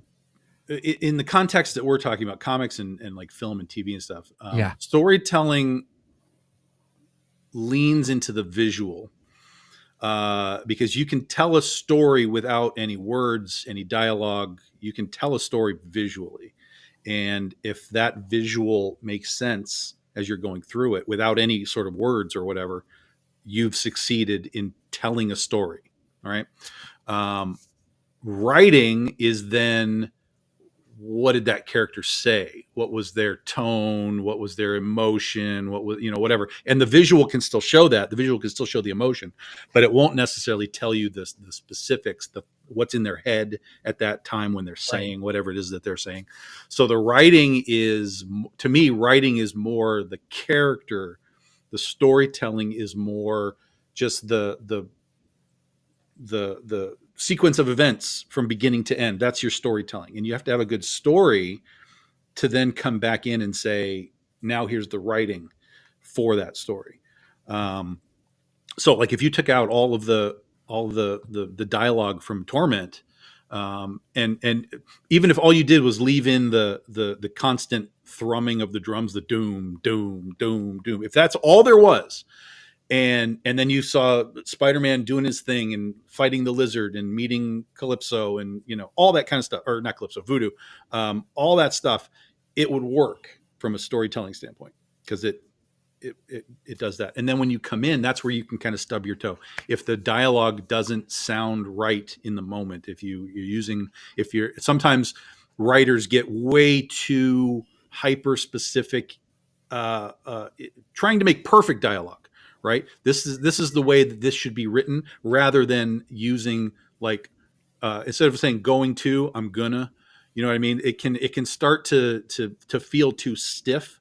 in the context that we're talking about, comics and like film and TV and stuff. Yeah. Storytelling leans into the visual, because you can tell a story without any words, any dialogue. You can tell a story visually, and if that visual makes sense as you're going through it without any sort of words or whatever, you've succeeded in telling a story. All right. Writing is then, what did that character say? What was their tone? What was their emotion? What was, whatever. And the visual can still show that. The visual can still show the emotion, but it won't necessarily tell you the specifics, what's in their head at that time when they're saying whatever it is that they're saying. So the writing is, to me, writing is more the character. The storytelling is more just the sequence of events from beginning to end. That's your storytelling. And you have to have a good story to then come back in and say, now here's the writing for that story. So like if you took out all of the dialogue from Torment, and even if all you did was leave in the constant thrumming of the drums, the doom, doom, doom, doom, if that's all there was, and then you saw Spider-Man doing his thing and fighting the lizard and meeting Calypso and all that kind of stuff, or not Calypso, Voodoo, all that stuff, it would work from a storytelling standpoint because it does that. And then when you come in, that's where you can kind of stub your toe. If the dialogue doesn't sound right in the moment, if you're sometimes writers get way too hyper specific, trying to make perfect dialogue. Right. This is the way that this should be written, rather than using like, instead of saying going to, I'm gonna, you know what I mean? It can start to feel too stiff.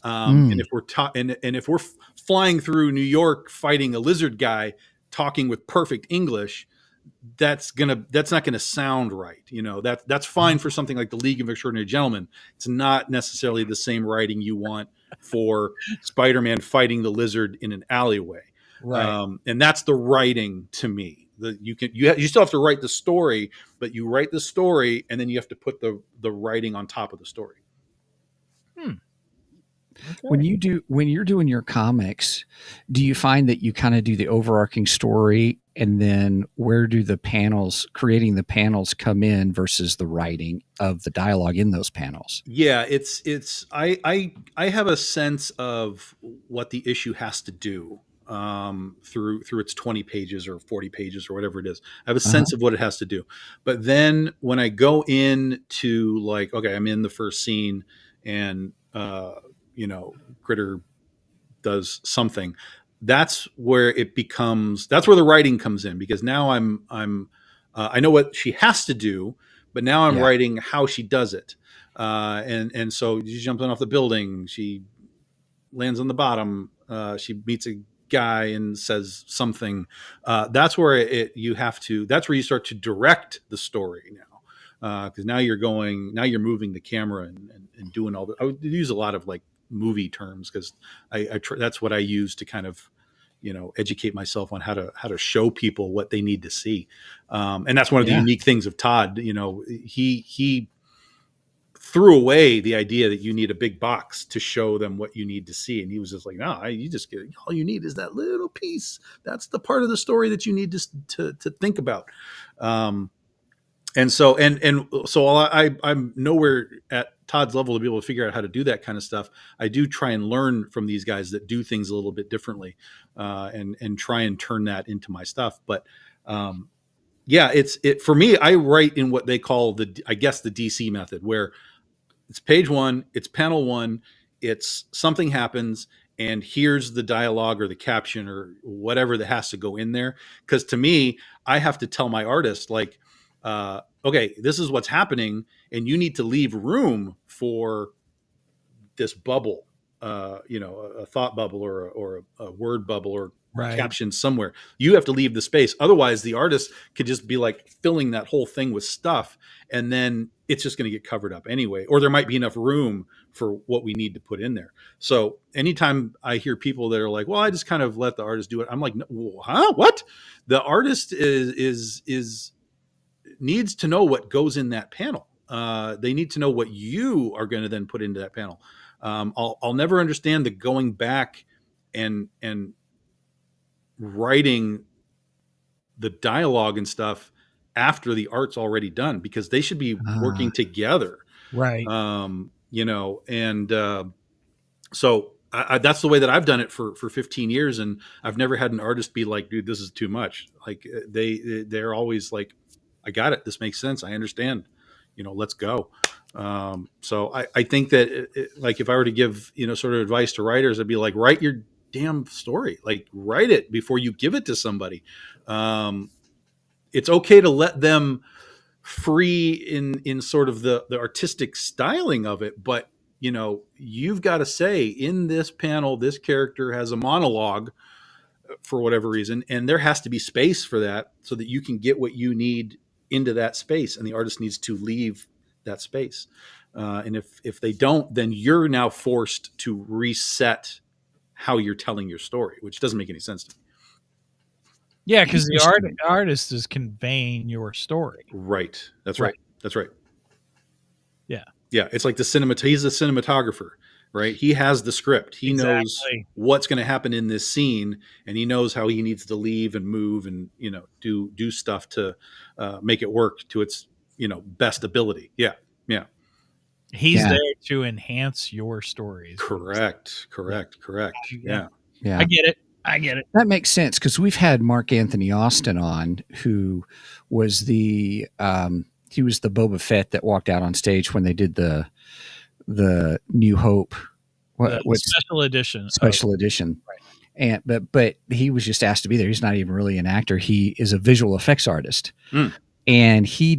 And if we're and if we're flying through New York fighting a lizard guy talking with perfect English, that's not gonna sound right. That's fine for something like the League of Extraordinary Gentlemen. It's not necessarily the same writing you want for Spider-Man fighting the lizard in an alleyway. Right. And that's the writing to me. You still have to write the story, but you write the story and then you have to put the writing on top of the story. Okay. When you're doing your comics, do you find that you kind of do the overarching story, and then where do creating the panels come in versus the writing of the dialogue in those panels? Yeah, I have a sense of what the issue has to do, through its 20 pages or 40 pages or whatever it is. I have a sense of what it has to do. But then when I go in to like, okay, I'm in the first scene and Critter does something, that's where the writing comes in, because now I know what she has to do, but now I'm writing how she does it. And so she's jumping off the building, she lands on the bottom, she meets a guy and says something. That's where that's where you start to direct the story now. Because now you're moving the camera and doing all I would use a lot of like movie terms, because that's what I use to kind of educate myself on how to show people what they need to see. And that's one of the unique things of Todd. He threw away the idea that you need a big box to show them what you need to see, and he was just like, no, you just get, all you need is that little piece. That's the part of the story that you need to think about. And so I'm nowhere at Todd's level to be able to figure out how to do that kind of stuff. I do try and learn from these guys that do things a little bit differently, and try and turn that into my stuff. But for me, I write in what they call the DC method, where it's page one, it's panel one, it's something happens and here's the dialogue or the caption or whatever that has to go in there. Because to me, I have to tell my artist, like, okay, this is what's happening, and you need to leave room for this bubble, a thought bubble or a word bubble or Right. caption somewhere. You have to leave the space. Otherwise, the artist could just be like filling that whole thing with stuff, and then it's just going to get covered up anyway. Or there might be enough room for what we need to put in there. So anytime I hear people that are like, "Well, I just kind of let the artist do it," I'm like, "Huh? What?" The artist is needs to know what goes in that panel. They need to know what you are going to then put into that panel. I'll never understand the going back and writing the dialogue and stuff after the art's already done, because they should be working together. Right. So that's the way that I've done it for 15 years. And I've never had an artist be like, dude, this is too much. Like they're always like, I got it. This makes sense. I understand, let's go. So I think that like, if I were to give, sort of advice to writers, I'd be like, write your damn story, like write it before you give it to somebody. It's okay to let them free in sort of the artistic styling of it, but you've got to say, in this panel, this character has a monologue for whatever reason, and there has to be space for that so that you can get what you need into that space, and the artist needs to leave that space. And if they don't, then you're now forced to reset how you're telling your story, which doesn't make any sense to me. Yeah, because the artist is conveying your story. Right. That's right. That's right. Yeah. Yeah. It's like he's the cinematographer, right? He has the script. He knows what's going to happen in this scene, and he knows how he needs to leave and move and, do stuff to make it work to its, best ability. Yeah. Yeah. He's there to enhance your stories. Correct. Yeah. I get it. That makes sense, because we've had Mark Anthony Austin on, who was he was the Boba Fett that walked out on stage when they did the New Hope, special edition. Right. But he was just asked to be there. He's not even really an actor. He is a visual effects artist. And he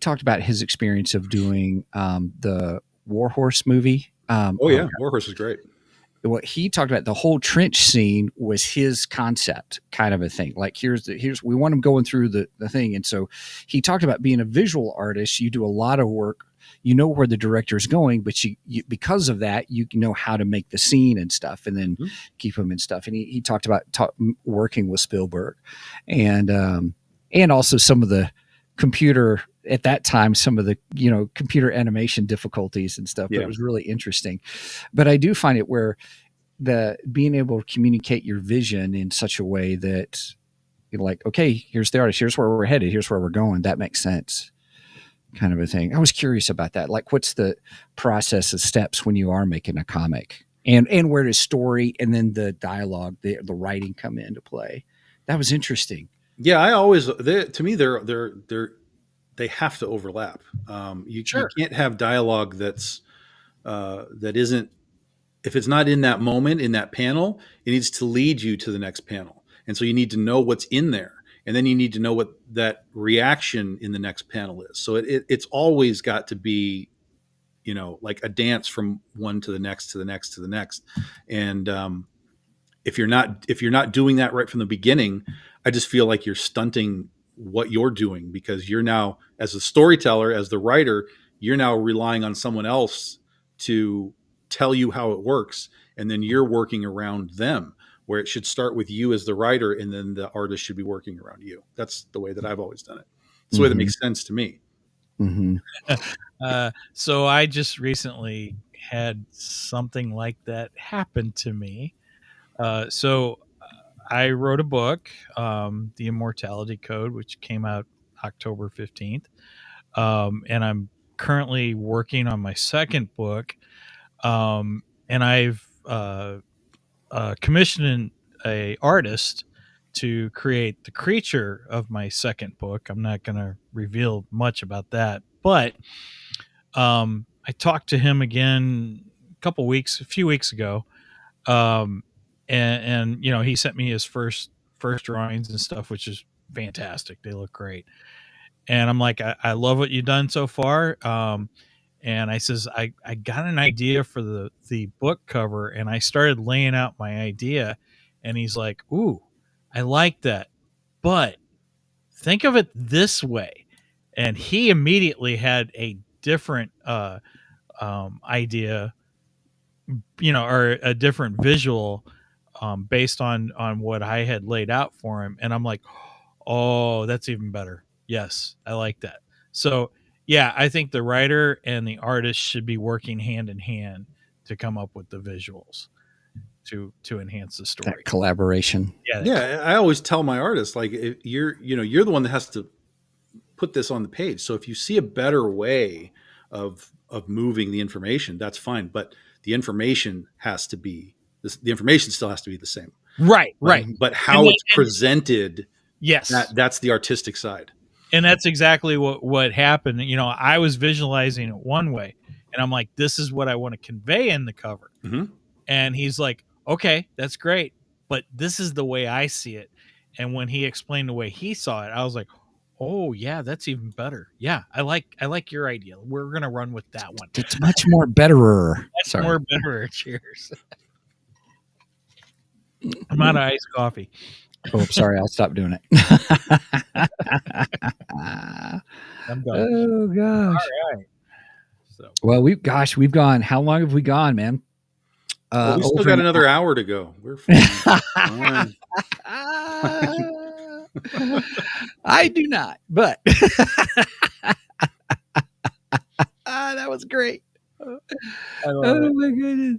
talked about his experience of doing the Warhorse movie. Warhorse is great. What he talked about, the whole trench scene was his concept, kind of a thing. Like, we want him going through the thing. And so he talked about being a visual artist. You do a lot of work, where the director is going, but you because of that, you know how to make the scene and stuff, and then keep them and stuff. And he talked about working with Spielberg, and also some of the computer at that time, some of the computer animation difficulties and stuff. But it was really interesting. But I do find it where being able to communicate your vision in such a way that you're like, okay, here's the artist, here's where we're headed, here's where we're going. That makes sense, kind of a thing. I was curious about that. Like, what's the process of steps when you are making a comic, and where does story and then the dialogue, the writing come into play? That was interesting. Yeah, they have to overlap. You can't have dialogue that isn't, if it's not in that moment, in that panel, it needs to lead you to the next panel. And so you need to know what's in there, and then you need to know what that reaction in the next panel is. So it's always got to be, like a dance from one to the next, to the next, to the next. And if you're not doing that right from the beginning, I just feel like you're stunting what you're doing, because you're now, as a storyteller, as the writer, you're now relying on someone else to tell you how it works. And then you're working around them, where it should start with you as the writer, and then the artist should be working around you. That's the way that I've always done it. It's the way that makes sense to me. So I just recently had something like that happen to me. So I wrote a book, The Immortality Code, which came out October 15th. And I'm currently working on my second book. And I've commissioned an artist to create the creature of my second book. I'm not going to reveal much about that, but I talked to him again a few weeks ago, and he sent me his first drawings and stuff, which is fantastic. They look great, and I'm like, I love what you've done so far. And I says, I got an idea for the book cover, and I started laying out my idea, and he's like, ooh, I like that, but think of it this way. And he immediately had a different idea, or a different visual based on what I had laid out for him. And I'm like, oh, that's even better. Yes, I like that. So yeah, I think the writer and the artist should be working hand in hand to come up with the visuals to enhance the story. That collaboration. Yeah, I always tell my artists, like, you're the one that has to put this on the page. So if you see a better way of moving the information, that's fine. But the information has to be the information still has to be the same. Right. But how it's presented, yes, that's the artistic side. And that's exactly what happened. I was visualizing it one way, and I'm like, this is what I want to convey in the cover. Mm-hmm. And he's like, okay, that's great, but this is the way I see it. And when he explained the way he saw it, I was like, oh yeah, that's even better. Yeah, I like your idea. We're gonna run with that one. It's much more betterer. That's more betterer. Cheers. I'm out of iced coffee. Oh, sorry. I'll stop doing it. I'm done. Oh gosh. All right. So, well, we've gone. How long have we gone, man? We still got another hour to go. We're fine. I do not, but that was great. Oh my goodness.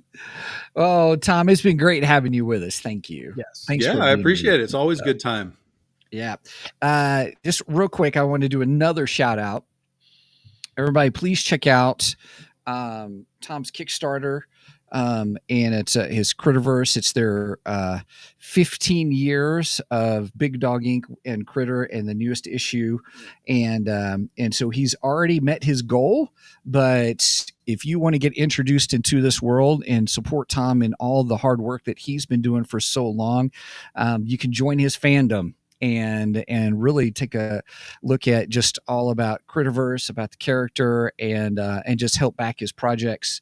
Oh, Tom, it's been great having you with us. Thank you. Yes. Thanks. Yeah, I appreciate it. It's always a good time. Yeah. Just real quick, I want to do another shout out. Everybody, please check out Tom's Kickstarter. And it's his Critterverse. It's their 15 years of Big Dog Inc. and Critter and the newest issue. And so he's already met his goal. But if you want to get introduced into this world and support Tom in all the hard work that he's been doing for so long, you can join his fandom. And really take a look at just all about Critterverse, about the character, and just help back his projects.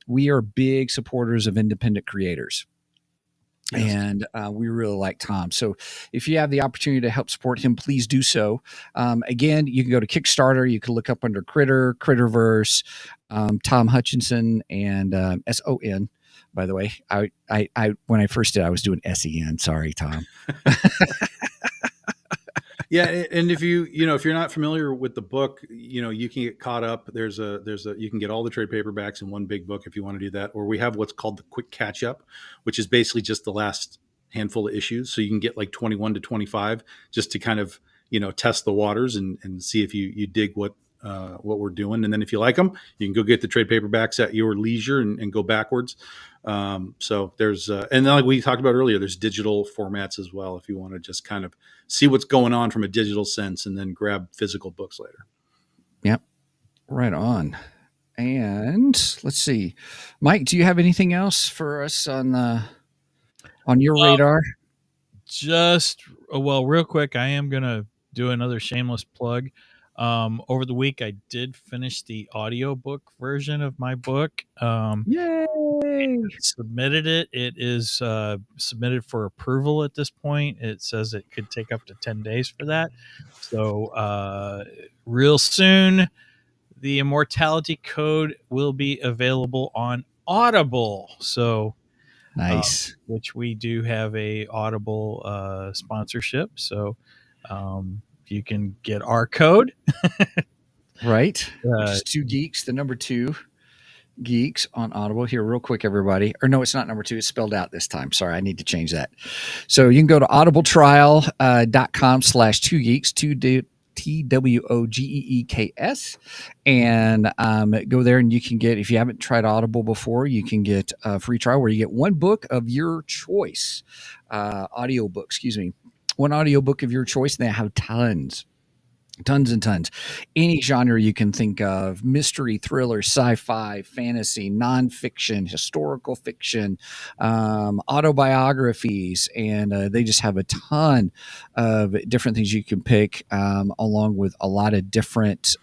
We are big supporters of independent creators. Yes. And we really like Tom. So if you have the opportunity to help support him, please do so. Again, you can go to Kickstarter. You can look up under Critterverse, Tom Hutchison, and SON. By the way, I when I first did, I was doing SEN. Sorry, Tom. Yeah, and if if you're not familiar with the book, you can get caught up. There's a you can get all the trade paperbacks in one big book if you want to do that. Or we have what's called the quick catch up, which is basically just the last handful of issues. So you can get like 21 to 25 just to kind of test the waters and see if you dig what we're doing. And then if you like them, you can go get the trade paperbacks at your leisure and go backwards. So there's, and then like we talked about earlier, there's digital formats as well. If you want to just kind of see what's going on from a digital sense and then grab physical books later. Yep. Right on. And let's see, Mike, do you have anything else for us on your radar? Just, real quick, I am going to do another shameless plug. Over the week, I did finish the audiobook version of my book. Yay! Submitted it. It is submitted for approval at this point. It says it could take up to 10 days for that. So real soon, the Immortality Code will be available on Audible. So nice. Which we do have a Audible sponsorship. So you can get our code. Right. It's 2 Geeks, the number 2 Geeks on Audible. Here, real quick, everybody. Or no, it's not number 2. It's spelled out this time. Sorry, I need to change that. So you can go to audibletrial.com/2geeks, TWOGEEKS, and go there and you can get, if you haven't tried Audible before, you can get a free trial where you get one book of your choice, one audiobook of your choice, and they have tons Tons and tons. Any genre you can think of: mystery, thriller, sci-fi, fantasy, nonfiction, historical fiction, autobiographies, and they just have a ton of different things you can pick, along with a lot of different.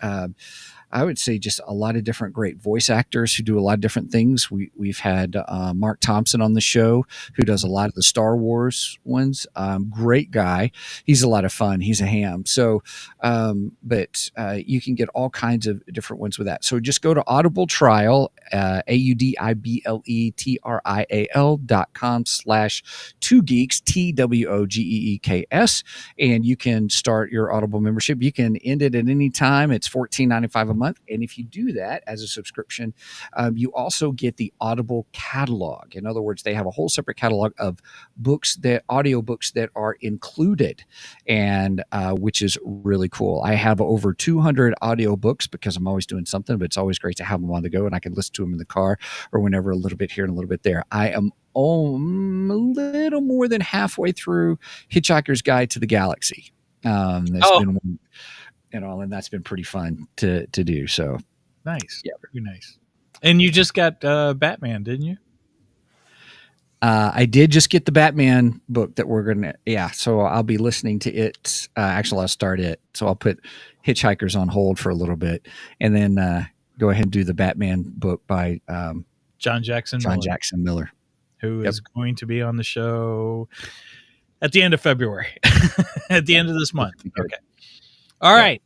I would say just a lot of different great voice actors who do a lot of different things. We've had Mark Thompson on the show, who does a lot of the Star Wars ones. Great guy. He's a lot of fun. He's a ham. So, but you can get all kinds of different ones with that. So just go to Audible Trial, audibletrial.com/2geeks, TWOGEEKS, and you can start your Audible membership. You can end it at any time. It's $14.95 a month. And if you do that as a subscription, you also get the Audible catalog. In other words, they have a whole separate catalog of audiobooks that are included, and which is really cool. I have over 200 audiobooks because I'm always doing something, but it's always great to have them on the go, and I can listen to them in the car or whenever, a little bit here and a little bit there. I am a little more than halfway through Hitchhiker's Guide to the Galaxy. Been one, and that's been pretty fun to do. So nice. Yeah. Very nice. And you just got Batman, didn't you? I did just get the Batman book that we're going to, so I'll be listening to it. Actually, I'll start it. So I'll put Hitchhikers on hold for a little bit and then go ahead and do the Batman book by John Jackson Miller, who is going to be on the show at the end of February, at the end of this month. Okay. All right.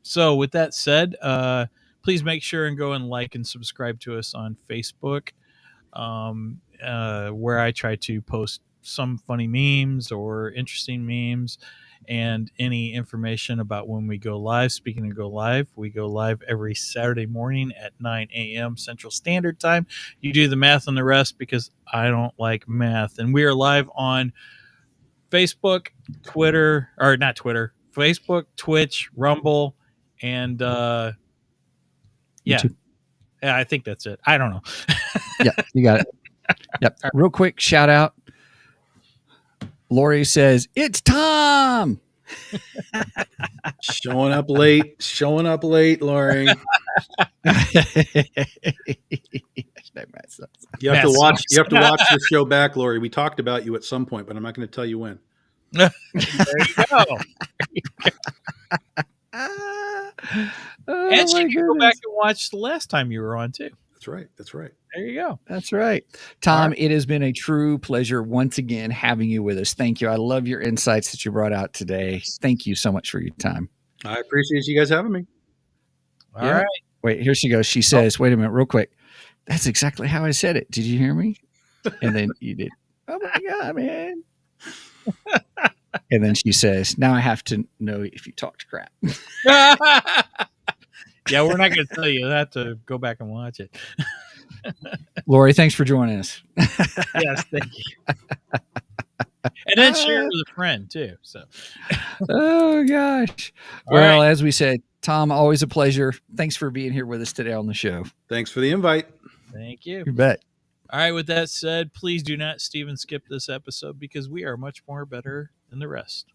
So with that said, please make sure and go and like and subscribe to us on Facebook, where I try to post some funny memes or interesting memes and any information about when we go live. Speaking of go live, we go live every Saturday morning at 9 a.m. Central Standard Time. You do the math on the rest because I don't like math. And we are live on Facebook, Facebook, Twitch, Rumble, and YouTube. Yeah, I think that's it. I don't know. Yeah, you got it. Yep. Real quick shout out. Lori says, "It's Tom." Showing up late, Lori. You have to watch the show back, Lori. We talked about you at some point, but I'm not going to tell you when. There you go. And you can go back and watch the last time you were on too. That's right. There you go. That's right. Tom, It has been a true pleasure once again having you with us. Thank you. I love your insights that you brought out today. Thank you so much for your time. I appreciate you guys having me. All right. Wait, here she goes. She says, wait a minute, real quick. That's exactly how I said it. Did you hear me? And then you did. Oh my God, man. And then she says, now I have to know if you talked crap. Yeah, we're not going to tell you. You have to go back and watch it. Lori, thanks for joining us. Yes, thank you. And then share it with a friend too. So, oh gosh. Well, as we said, Tom, always a pleasure. Thanks for being here with us today on the show. Thanks for the invite. Thank you. You bet. All right. With that said, please do not Steven skip this episode because we are much more better than the rest.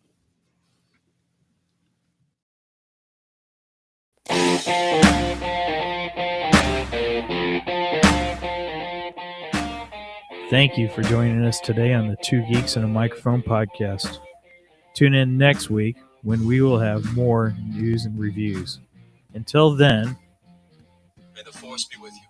Thank you for joining us today on the Two Geeks and a Microphone podcast. Tune in next week when we will have more news and reviews. Until then, May the force be with you.